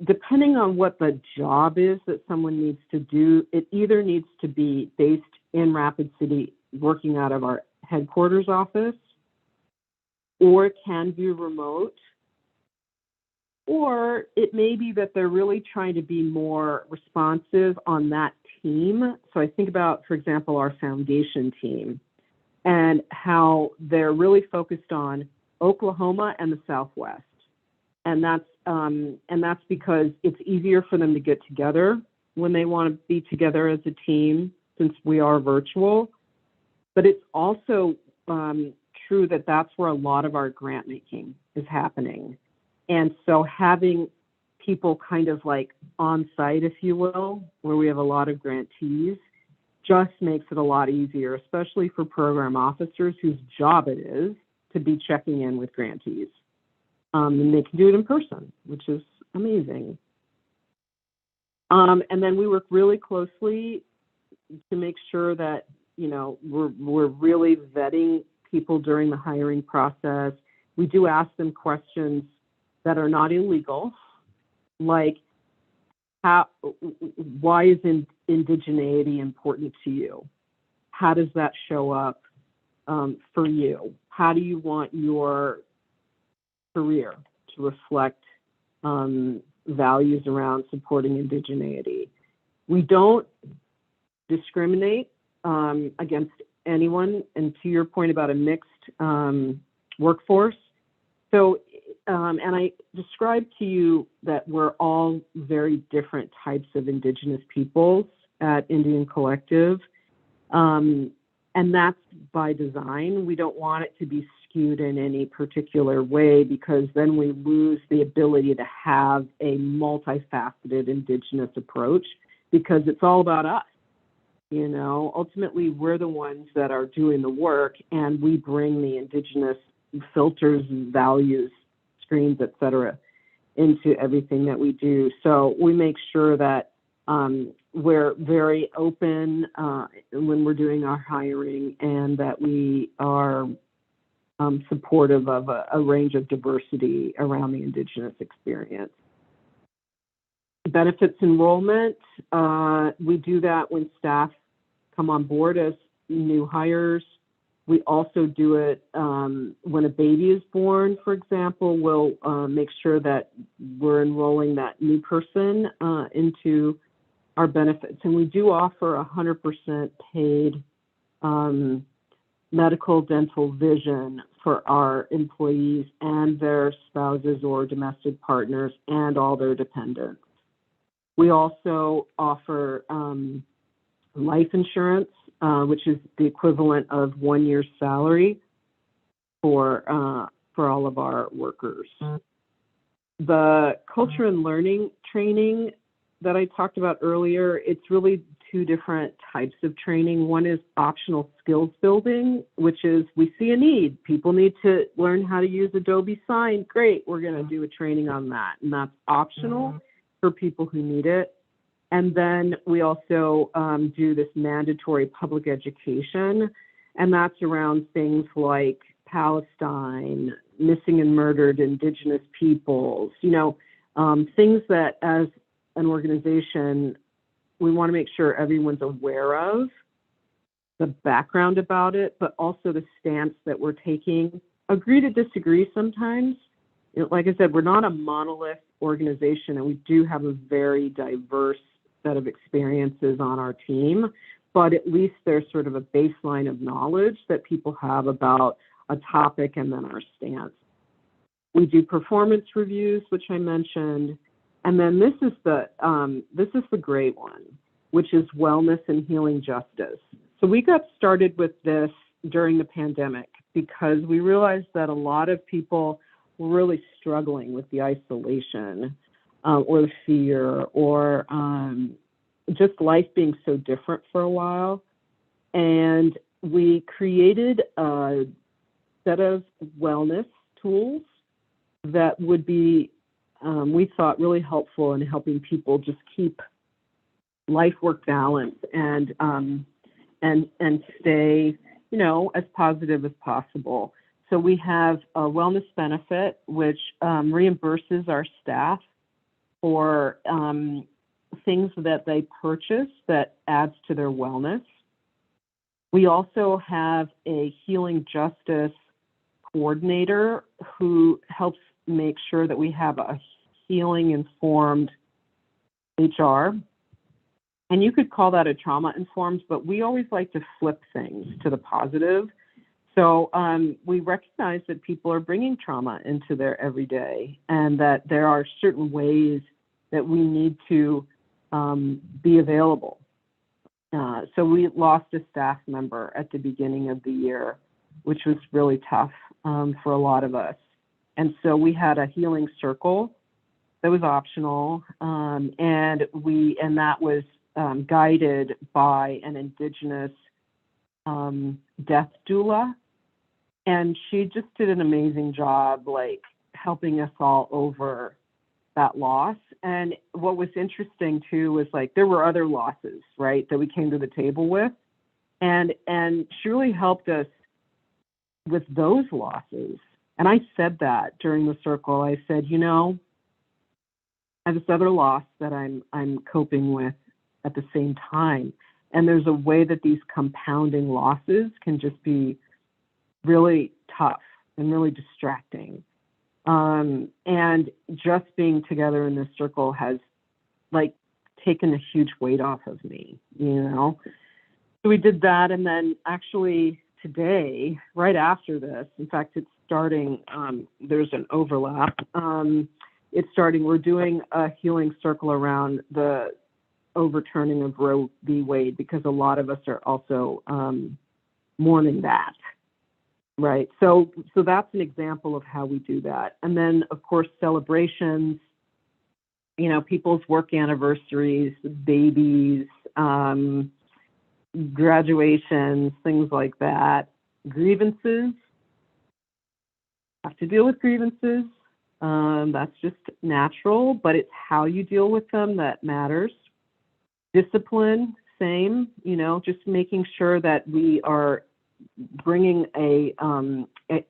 depending on what the job is that someone needs to do, it either needs to be based in Rapid City, working out of our headquarters office, or it can be remote, or it may be that they're really trying to be more responsive on that team. So I think about, for example, our foundation team and how they're really focused on Oklahoma and the Southwest. And that's because it's easier for them to get together when they want to be together as a team, since we are virtual. But it's also true that that's where a lot of our grant making is happening. And so having people kind of like on site, if you will, where we have a lot of grantees, just makes it a lot easier, especially for program officers whose job it is to be checking in with grantees. And they can do it in person, which is amazing. And then we work really closely to make sure that, you know, we're really vetting people during the hiring process. We do ask them questions that are not illegal, like why is indigeneity important to you? How does that show up for you? How do you want your career to reflect values around supporting indigeneity? We don't discriminate against anyone, and to your point about a mixed workforce. So, and I described to you that we're all very different types of Indigenous peoples at NDN Collective, and that's by design. We don't want it to be skewed in any particular way, because then we lose the ability to have a multifaceted Indigenous approach, because it's all about us. You know, ultimately, we're the ones that are doing the work, and we bring the Indigenous filters and values, screens, et cetera, into everything that we do. So we make sure that we're very open when we're doing our hiring, and that we are supportive of a range of diversity around the Indigenous experience. Benefits enrollment, we do that when staff come on board as new hires. We also do it when a baby is born, for example. We'll make sure that we're enrolling that new person into our benefits. And we do offer 100% paid medical, dental, vision for our employees and their spouses or domestic partners and all their dependents. We also offer life insurance, which is the equivalent of 1 year's salary for all of our workers. The culture and learning training that I talked about earlier, it's really two different types of training. One is optional skills building, which is we see a need. People need to learn how to use Adobe Sign. Great, we're going to do a training on that. And that's optional for people who need it. And then we also do this mandatory public education, and that's around things like Palestine, missing and murdered Indigenous peoples, you know, things that as an organization, we want to make sure everyone's aware of the background about it, but also the stance that we're taking. Agree to disagree sometimes. You know, like I said, we're not a monolith organization, and we do have a very diverse set of experiences on our team, but at least there's sort of a baseline of knowledge that people have about a topic and then our stance. We do performance reviews, which I mentioned, and then this is the great one, which is wellness and healing justice. So we got started with this during the pandemic because we realized that a lot of people were really struggling with the isolation or the fear, or just life being so different for a while. And we created a set of wellness tools that would be, we thought, really helpful in helping people just keep life-work balance and stay, you know, as positive as possible. So we have a wellness benefit, which reimburses our staff for things that they purchase that adds to their wellness. We also have a healing justice coordinator who helps make sure that we have a healing informed HR. And you could call that a trauma informed, but we always like to flip things to the positive. So we recognize that people are bringing trauma into their everyday, and that there are certain ways that we need to be available. So we lost a staff member at the beginning of the year which was really tough for a lot of us. And so we had a healing circle that was optional, and that was guided by an Indigenous death doula, and she just did an amazing job, like helping us all over that loss. And what was interesting too was like there were other losses, right, that we came to the table with, and she really helped us with those losses. And I said that during the circle. I said, you know, I have this other loss that I'm coping with at the same time. And there's a way that these compounding losses can just be really tough and really distracting. And just being together in this circle has like taken a huge weight off of me, you know? So we did that. And then actually today, right after this, in fact, it's starting, there's an overlap. It's starting, we're doing a healing circle around the overturning of Roe v. Wade, because a lot of us are also mourning that, right? So that's an example of how we do that. And then, of course, celebrations, you know, people's work anniversaries, babies, graduations, things like that. Grievances, have to deal with grievances. That's just natural, but it's how you deal with them that matters. Discipline, same, you know, just making sure that we are bringing a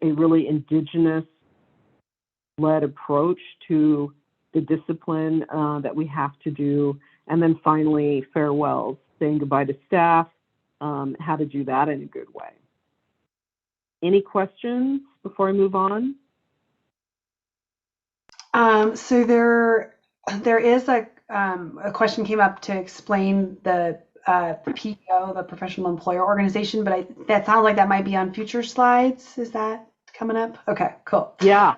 really Indigenous-led approach to the discipline that we have to do. And then finally, farewells, saying goodbye to staff, how to do that in a good way. Any questions before I move on? So there is a question came up to explain the PEO, the Professional Employer Organization, but that sounds like that might be on future slides. Is that coming up? Okay, cool. Yeah.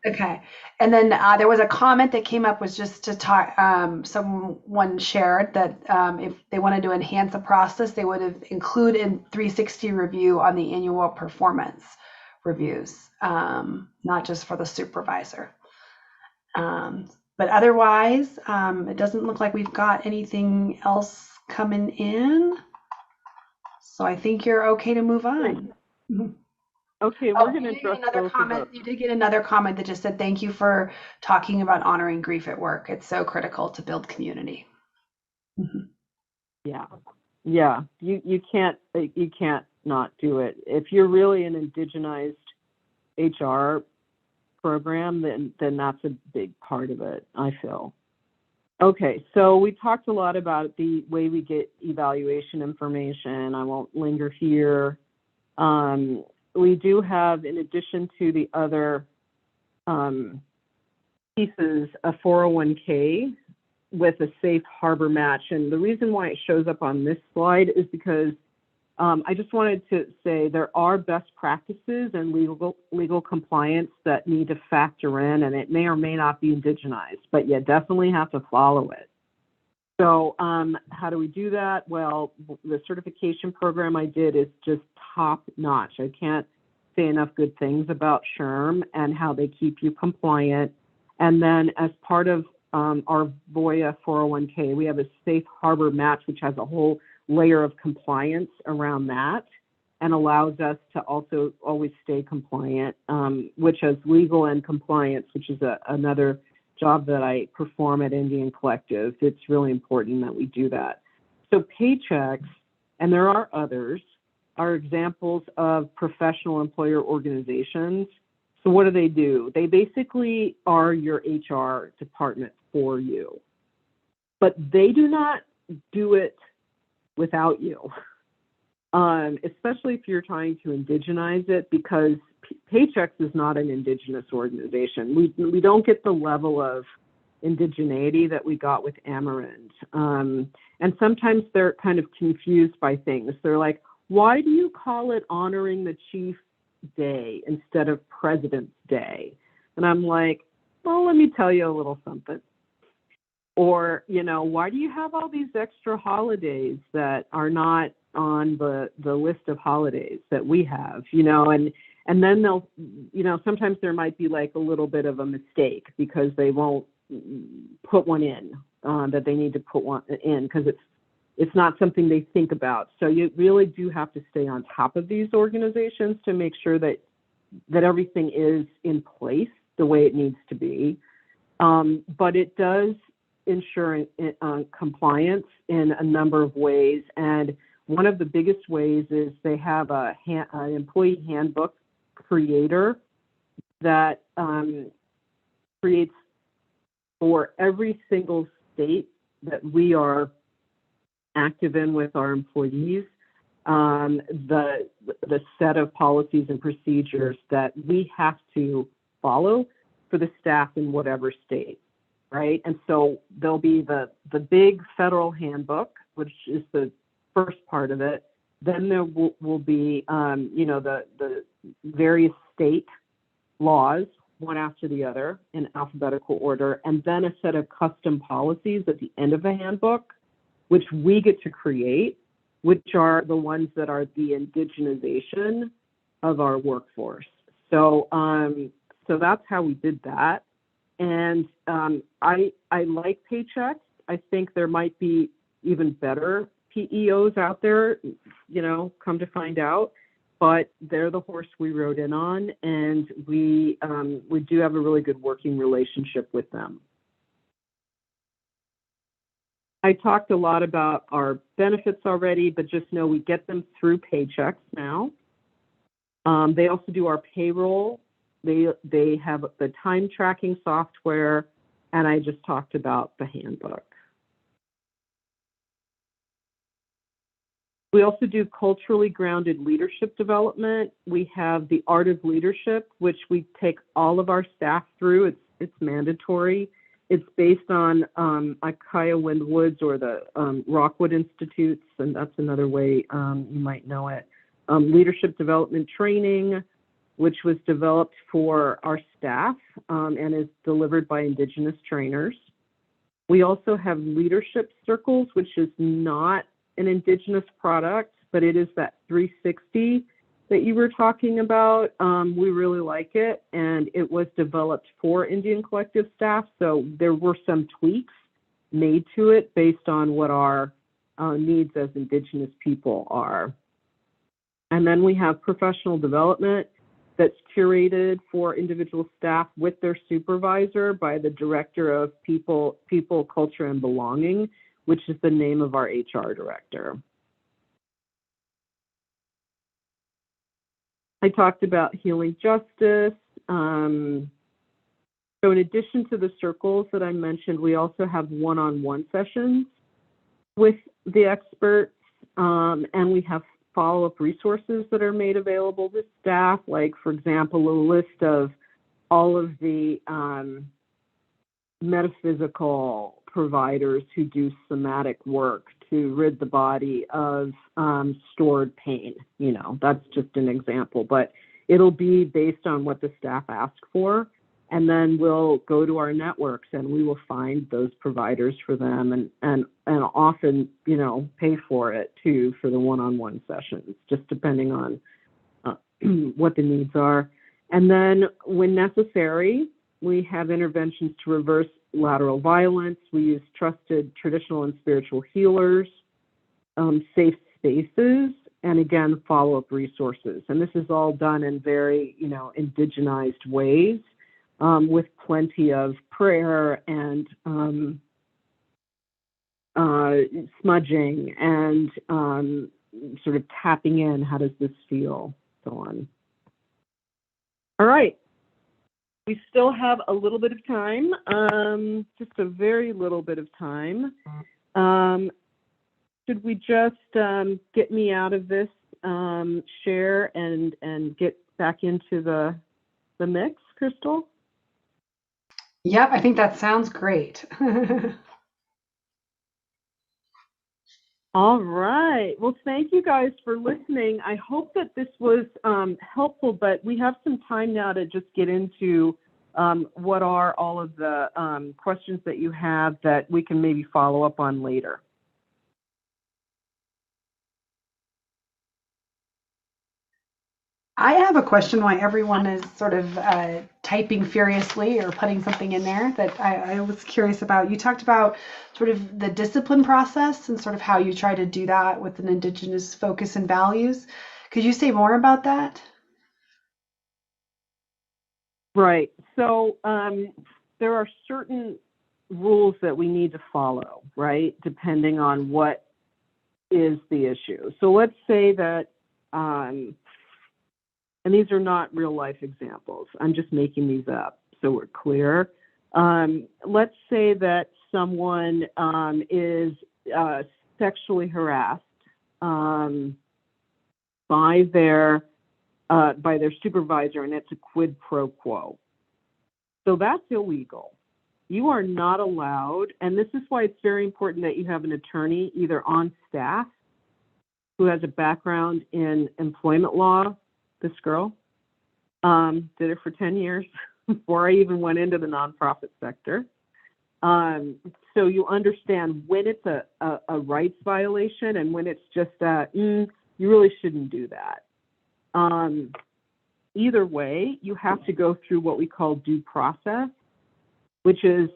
Okay. And then there was a comment that came up, was just to talk, someone shared that if they wanted to enhance the process, they would have included in 360 review on the annual performance reviews, not just for the supervisor. But otherwise, it doesn't look like we've got anything else coming in. So I think you're okay to move on. Okay, we're going to address another comment. You did get another comment that just said, thank you for talking about honoring grief at work. It's so critical to build community. Yeah. Yeah. You can't not do it. If you're really an Indigenized HR program, then that's a big part of it, I feel. Okay, so we talked a lot about the way we get evaluation information. I won't linger here. We do have, in addition to the other pieces, a 401k with a safe harbor match. And the reason why it shows up on this slide is because I just wanted to say there are best practices and legal compliance that need to factor in, and it may or may not be Indigenized, but you definitely have to follow it. So how do we do that? Well, the certification program I did is just top notch. I can't say enough good things about SHRM and how they keep you compliant. And then as part of our Voya 401k, we have a safe harbor match, which has a whole layer of compliance around that and allows us to also always stay compliant, which has legal and compliance, which is another job that I perform at NDN Collective. It's really important that we do that. So paychecks, and there are others, are examples of professional employer organizations. So what do? They basically are your HR department for you, but they do not do it without you, especially if you're trying to indigenize it, because Paychecks is not an Indigenous organization. We don't get the level of indigeneity that we got with Amerind. And sometimes they're kind of confused by things. They're like, why do you call it Honoring the Chief Day instead of President's Day? And I'm like, well, let me tell you a little something. Or, you know, why do you have all these extra holidays that are not on the list of holidays that we have, you know, and then they'll, you know, sometimes there might be like a little bit of a mistake because they won't put one in that they need to put one in because it's not something they think about. So you really do have to stay on top of these organizations to make sure that everything is in place the way it needs to be. But it does ensure compliance in a number of ways. And one of the biggest ways is they have an employee handbook creator that creates for every single state that we are active in with our employees, the set of policies and procedures that we have to follow for the staff in whatever state, right? And so there'll be the big federal handbook, which is the first part of it. Then there will be, you know, the various state laws, one after the other in alphabetical order, and then a set of custom policies at the end of the handbook, which we get to create, which are the ones that are the indigenization of our workforce. So, so that's how we did that. And I like Paychecks. I think there might be even better PEOs out there, you know, come to find out. But they're the horse we rode in on, and we do have a really good working relationship with them. I talked a lot about our benefits already, but just know we get them through Paychecks now. They also do our payroll. They have the time tracking software, and I just talked about the handbook. We also do culturally grounded leadership development. We have the Art of Leadership, which we take all of our staff through. It's mandatory. It's based on Ikaya Windwoods or the Rockwood Institutes, and that's another way you might know it. Leadership development training, which was developed for our staff and is delivered by Indigenous trainers. We also have leadership circles, which is not an Indigenous product, but it is that 360 that you were talking about. We really like it, and it was developed for NDN Collective staff, so there were some tweaks made to it based on what our needs as Indigenous people are. And then we have professional development that's curated for individual staff with their supervisor by the Director of People, Culture, and Belonging, which is the name of our HR director. I talked about healing justice. So in addition to the circles that I mentioned, we also have one-on-one sessions with the experts, and we have follow-up resources that are made available to staff, like, for example, a list of all of the metaphysical providers who do somatic work to rid the body of stored pain. You know, that's just an example, but it'll be based on what the staff ask for. And then we'll go to our networks and we will find those providers for them and often, you know, pay for it too for the one-on-one sessions, just depending on what the needs are. And then when necessary, we have interventions to reverse lateral violence. We use trusted traditional and spiritual healers, safe spaces, and again, follow-up resources. And this is all done in very, you know, indigenized ways, with plenty of prayer and smudging and sort of tapping in, how does this feel, so on. All right. We still have a little bit of time, just a very little bit of time. Should we just get me out of this share and get back into the mix, Crystal? Yep, I think that sounds great. All right. Well, thank you guys for listening. I hope that this was helpful, but we have some time now to just get into what are all of the questions that you have that we can maybe follow up on later. I have a question why everyone is sort of typing furiously or putting something in there that I was curious about. You talked about sort of the discipline process and sort of how you try to do that with an Indigenous focus and values. Could you say more about that? Right. So there are certain rules that we need to follow, right, depending on what is the issue. So let's say that, and these are not real life examples, I'm just making these up so we're clear. Let's say that someone is sexually harassed by their supervisor, and it's a quid pro quo. So that's illegal. You are not allowed, and this is why it's very important that you have an attorney either on staff who has a background in employment law. This girl did it for 10 years before I even went into the nonprofit sector. So you understand when it's a rights violation and when it's just you really shouldn't do that. Either way, you have to go through what we call due process, which is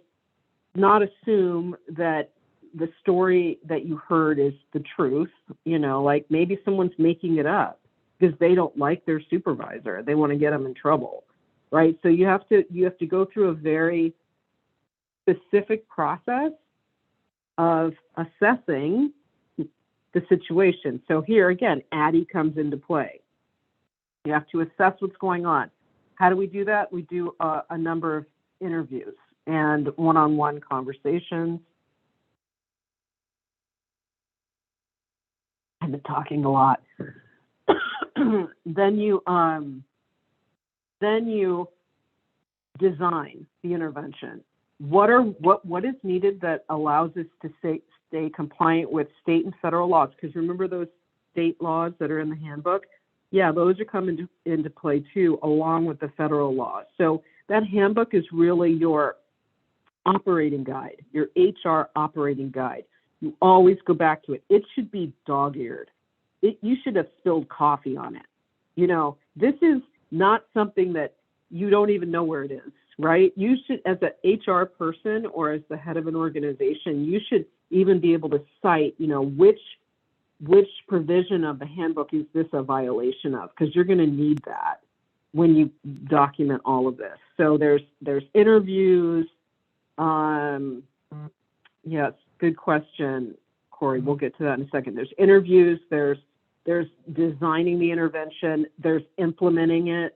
not assume that the story that you heard is the truth. Like maybe someone's making it up because they don't like their supervisor. They want to get them in trouble, right? So you have to go through a very specific process of assessing the situation. So here again, Addie comes into play. You have to assess what's going on. How do we do that? We do a number of interviews and one-on-one conversations. I've been talking a lot. Then you design the intervention. What is needed that allows us to stay compliant with state and federal laws? Because remember those state laws that are in the handbook? Yeah, those are coming into play too, along with the federal laws. So that handbook is really your operating guide, your HR operating guide. You always go back to it. It should be dog-eared. You should have spilled coffee on it. This is not something that you don't even know where it is, right? You should, as an HR person or as the head of an organization, you should even be able to cite, which provision of the handbook is this a violation of? Because you're going to need that when you document all of this. So there's interviews. Yes, good question, Corey. We'll get to that in a second. There's interviews. There's designing the intervention. There's implementing it.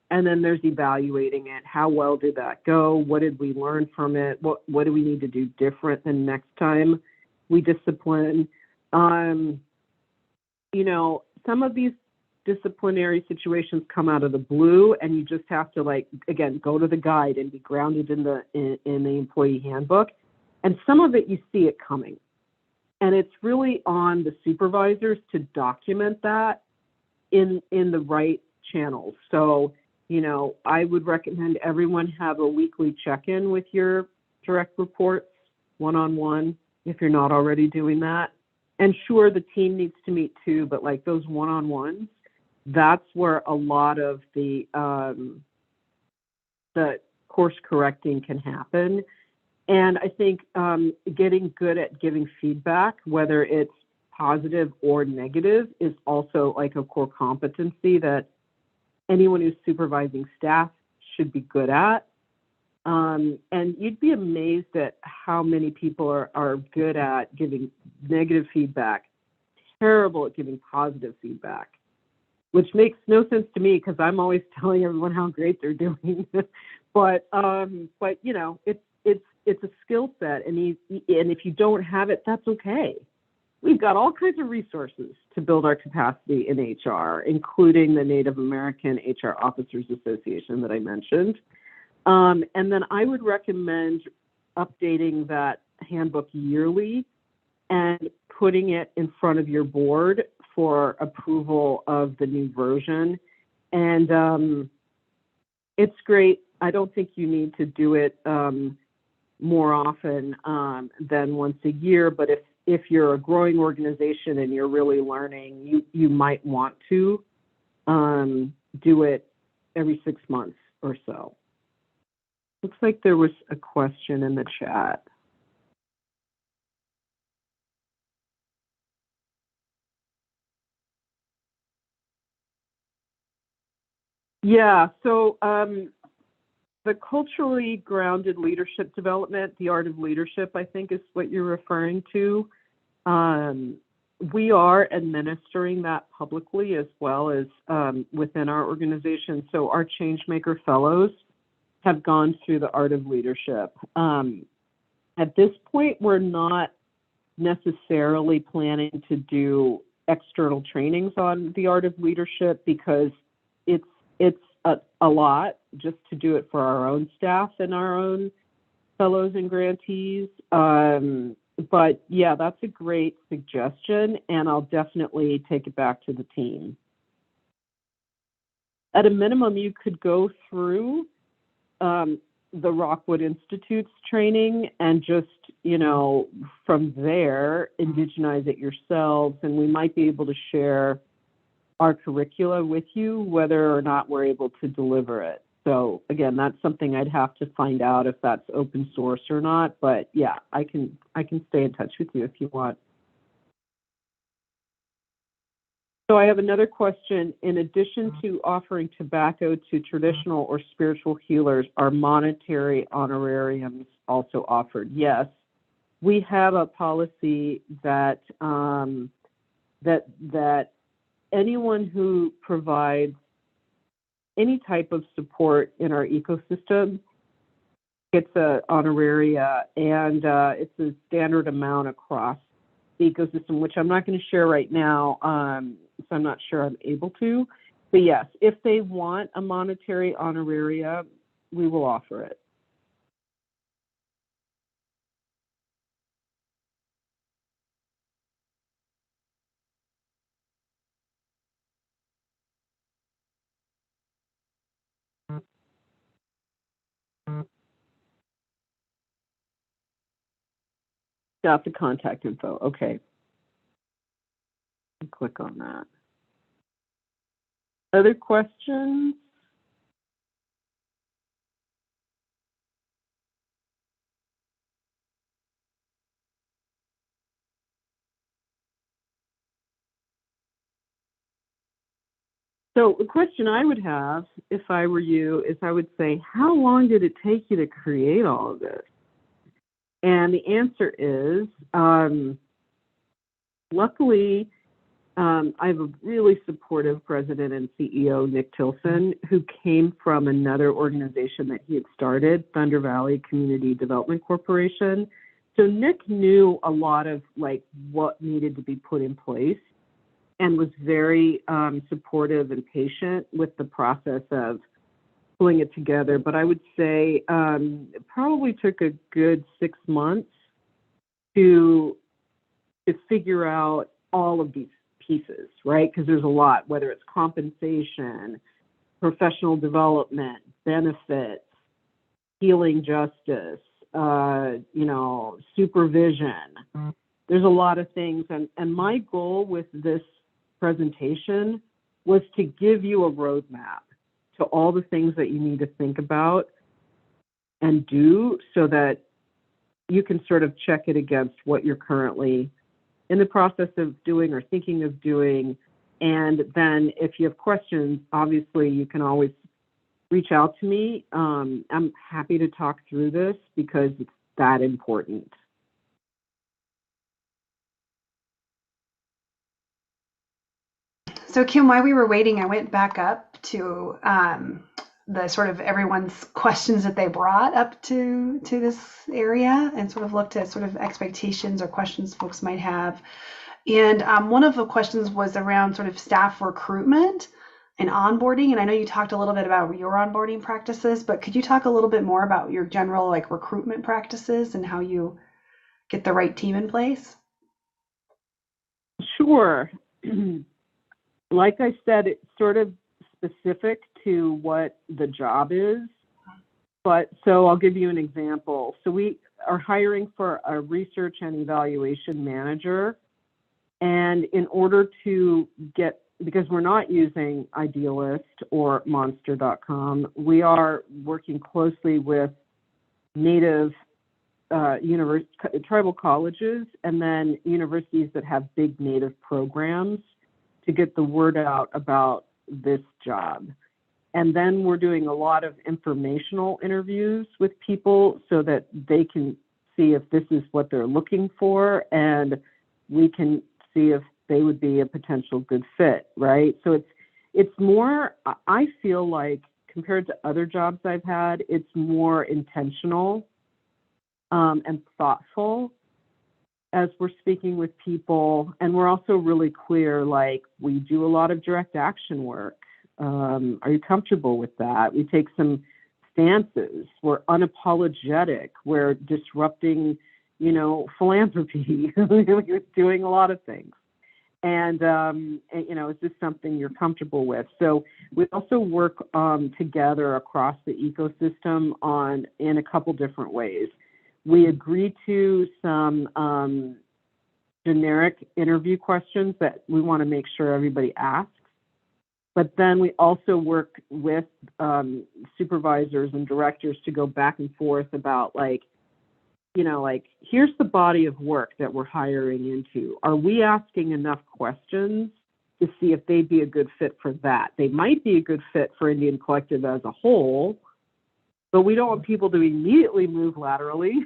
And then there's evaluating it. How well did that go? What did we learn from it? What do we need to do different than next time we discipline? Some of these disciplinary situations come out of the blue, and you just have to, again, go to the guide and be grounded in the employee handbook. And some of it, you see it coming. And it's really on the supervisors to document that in the right channels. So, I would recommend everyone have a weekly check-in with your direct reports, one-on-one, if you're not already doing that. And sure, the team needs to meet too, but those one-on-ones, that's where a lot of the course correcting can happen. And I think getting good at giving feedback, whether it's positive or negative, is also a core competency that anyone who's supervising staff should be good at. And you'd be amazed at how many people are good at giving negative feedback, terrible at giving positive feedback, which makes no sense to me because I'm always telling everyone how great they're doing. but it's a skill set, and if you don't have it, that's okay. We've got all kinds of resources to build our capacity in HR, including the Native American HR Officers Association that I mentioned. And then I would recommend updating that handbook yearly and putting it in front of your board for approval of the new version. And it's great. I don't think you need to do it more often than once a year, but if you're a growing organization and you're really learning, you might want to do it every 6 months or so. Looks like there was a question in the chat. Yeah, so the culturally grounded leadership development, the art of leadership, I think is what you're referring to. We are administering that publicly as well as within our organization. So our Changemaker Fellows have gone through the art of leadership. At this point, we're not necessarily planning to do external trainings on the art of leadership because it's a lot just to do it for our own staff and our own fellows and grantees. But yeah, that's a great suggestion, and I'll definitely take it back to the team. At a minimum, you could go through the Rockwood Institute's training and just, from there, indigenize it yourselves, and we might be able to share our curricula with you, whether or not we're able to deliver it. So again, that's something I'd have to find out if that's open source or not. But yeah, I can stay in touch with you if you want. So I have another question. In addition to offering tobacco to traditional or spiritual healers, are monetary honorariums also offered? Yes, we have a policy that that anyone who provides any type of support in our ecosystem gets a honoraria, and it's a standard amount across the ecosystem, which I'm not going to share right now, so I'm not sure I'm able to. But yes, if they want a monetary honoraria, we will offer it. Got the contact info. Okay. Click on that. Other questions? So the question I would have if I were you is I would say, how long did it take you to create all of this? And the answer is, luckily, I have a really supportive president and CEO, Nick Tilson, who came from another organization that he had started, Thunder Valley Community Development Corporation. So Nick knew a lot of what needed to be put in place and was very supportive and patient with the process of pulling it together. But I would say it probably took a good 6 months to figure out all of these pieces, right? Because there's a lot, whether it's compensation, professional development, benefits, healing justice, supervision. There's a lot of things. And my goal with this presentation was to give you a roadmap to all the things that you need to think about and do so that you can sort of check it against what you're currently in the process of doing or thinking of doing. And then if you have questions, obviously you can always reach out to me. I'm happy to talk through this because it's that important. So Kim, while we were waiting, I went back up to the sort of everyone's questions that they brought up to this area and sort of looked at sort of expectations or questions folks might have. And one of the questions was around sort of staff recruitment and onboarding. And I know you talked a little bit about your onboarding practices, but could you talk a little bit more about your general recruitment practices and how you get the right team in place? Sure. Like I said, it's sort of specific to what the job is. But so I'll give you an example. So we are hiring for a research and evaluation manager. And in order to get because we're not using Idealist or Monster.com, we are working closely with Native tribal colleges and then universities that have big Native programs to get the word out about this job. And then we're doing a lot of informational interviews with people so that they can see if this is what they're looking for, and we can see if they would be a potential good fit, right? So it's more, I feel like, compared to other jobs I've had, it's more intentional and thoughtful as we're speaking with people. And we're also really clear, like, we do a lot of direct action work. Are you comfortable with that? We take some stances. We're unapologetic. We're disrupting, philanthropy. We're doing a lot of things. And, is this something you're comfortable with? So we also work together across the ecosystem in a couple different ways. We agree to some generic interview questions that we want to make sure everybody asks. But then we also work with supervisors and directors to go back and forth about, here's the body of work that we're hiring into. Are we asking enough questions to see if they'd be a good fit for that? They might be a good fit for Indian Collective as a whole, but we don't want people to immediately move laterally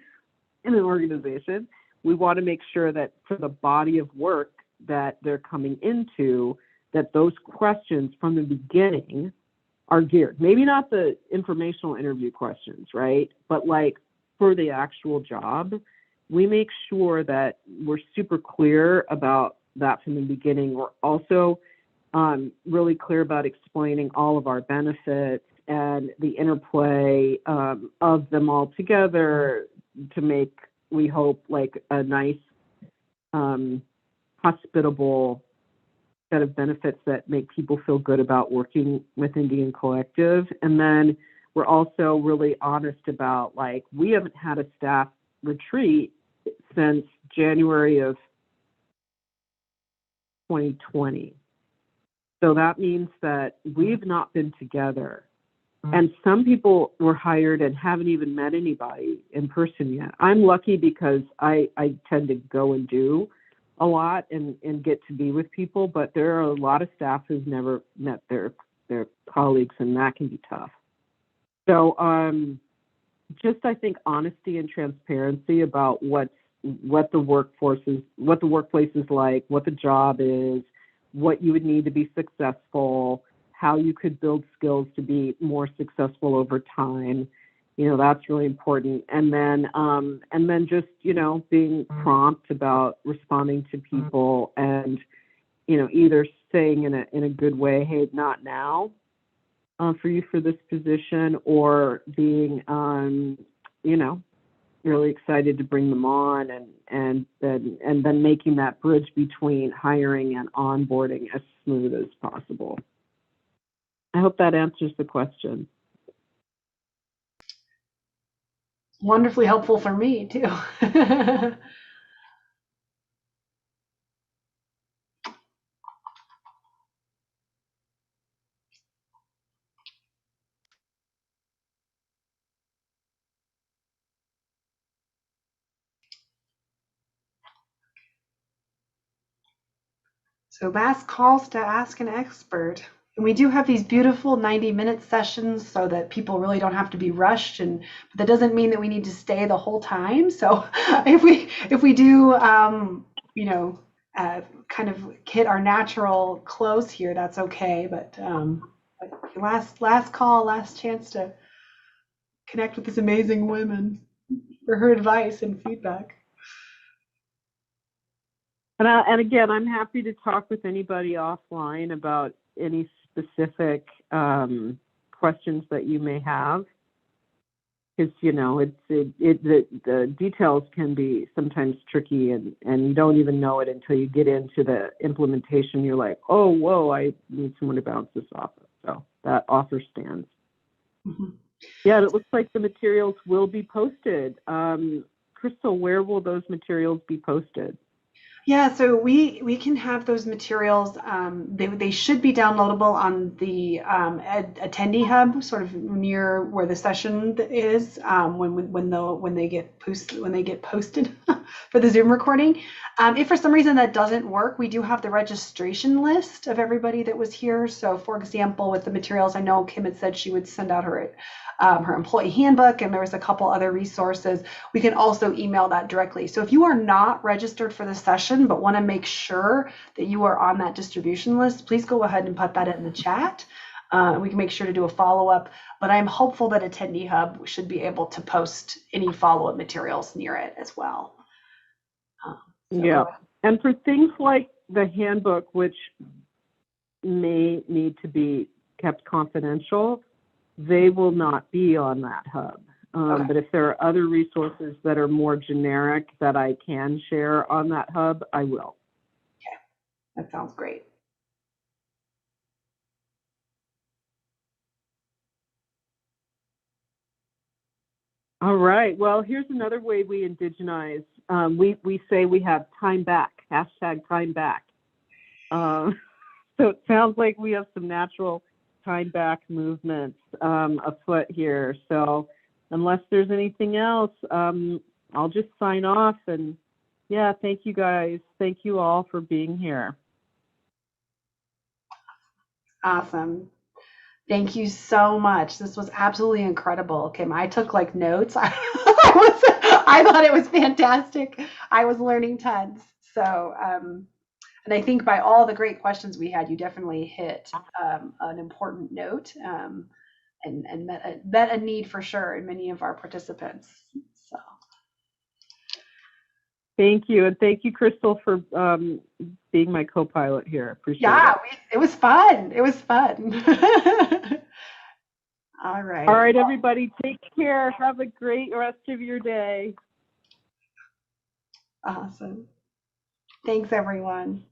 in an organization. We want to make sure that for the body of work that they're coming into, that those questions from the beginning are geared. Maybe not the informational interview questions, right? But for the actual job, we make sure that we're super clear about that from the beginning. We're also really clear about explaining all of our benefits and the interplay of them all together to make, we hope, a nice, hospitable set of benefits that make people feel good about working with Indian Collective. And then we're also really honest about, we haven't had a staff retreat since January of 2020. So that means that we've not been together. And some people were hired and haven't even met anybody in person yet. I'm lucky because I tend to go and do a lot and get to be with people, but there are a lot of staff who've never met their colleagues, and that can be tough. So just, I think, honesty and transparency about what the workplace is like, what the job is, what you would need to be successful, how you could build skills to be more successful over time. That's really important. And then just, being prompt about responding to people and, either saying in a good way, hey, not now for you for this position, or being, really excited to bring them on and then making that bridge between hiring and onboarding as smooth as possible. I hope that answers the question. Wonderfully helpful for me too. So last calls to ask an expert. And we do have these beautiful 90-minute sessions so that people really don't have to be rushed, but that doesn't mean that we need to stay the whole time. So if we do kind of hit our natural close here, that's okay. But last call, last chance to connect with this amazing woman for her advice and feedback. And again, I'm happy to talk with anybody offline about any specific questions that you may have, because the details can be sometimes tricky, and you don't even know it until you get into the implementation. You're like, oh, whoa, I need someone to bounce this off of. So that offer stands. Mm-hmm. Yeah, it looks like the materials will be posted. Crystal, where will those materials be posted? Yeah, so we can have those materials. They should be downloadable on the attendee hub, sort of near where the session is, when they get posted for the Zoom recording. If for some reason that doesn't work, we do have the registration list of everybody that was here. So, for example, with the materials, I know Kim had said she would send out her employee handbook, and there was a couple other resources. We can also email that directly. So if you are not registered for the session but want to make sure that you are on that distribution list, please go ahead and put that in the chat. We can make sure to do a follow-up, but I'm hopeful that Attendee Hub should be able to post any follow-up materials near it as well. Yeah, and for things like the handbook, which may need to be kept confidential, they will not be on that hub. But if there are other resources that are more generic that I can share on that hub, I will. Okay, that sounds great. All right, well, here's another way we indigenize. We say we have time back, hashtag time back. So it sounds like we have some natural time back movements afoot here. So unless there's anything else, I'll just sign off. And yeah, thank you guys. Thank you all for being here. Awesome. Thank you so much. This was absolutely incredible, Kim. I took like notes. I thought it was fantastic. I was learning tons. So, and I think by all the great questions we had, you definitely hit an important note, and met a need for sure in many of our participants. So. Thank you. And thank you, Crystal, for being my co-pilot here. Appreciate it. It was fun. It was fun. All right. All right, everybody, take care. Have a great rest of your day. Awesome. Thanks, everyone.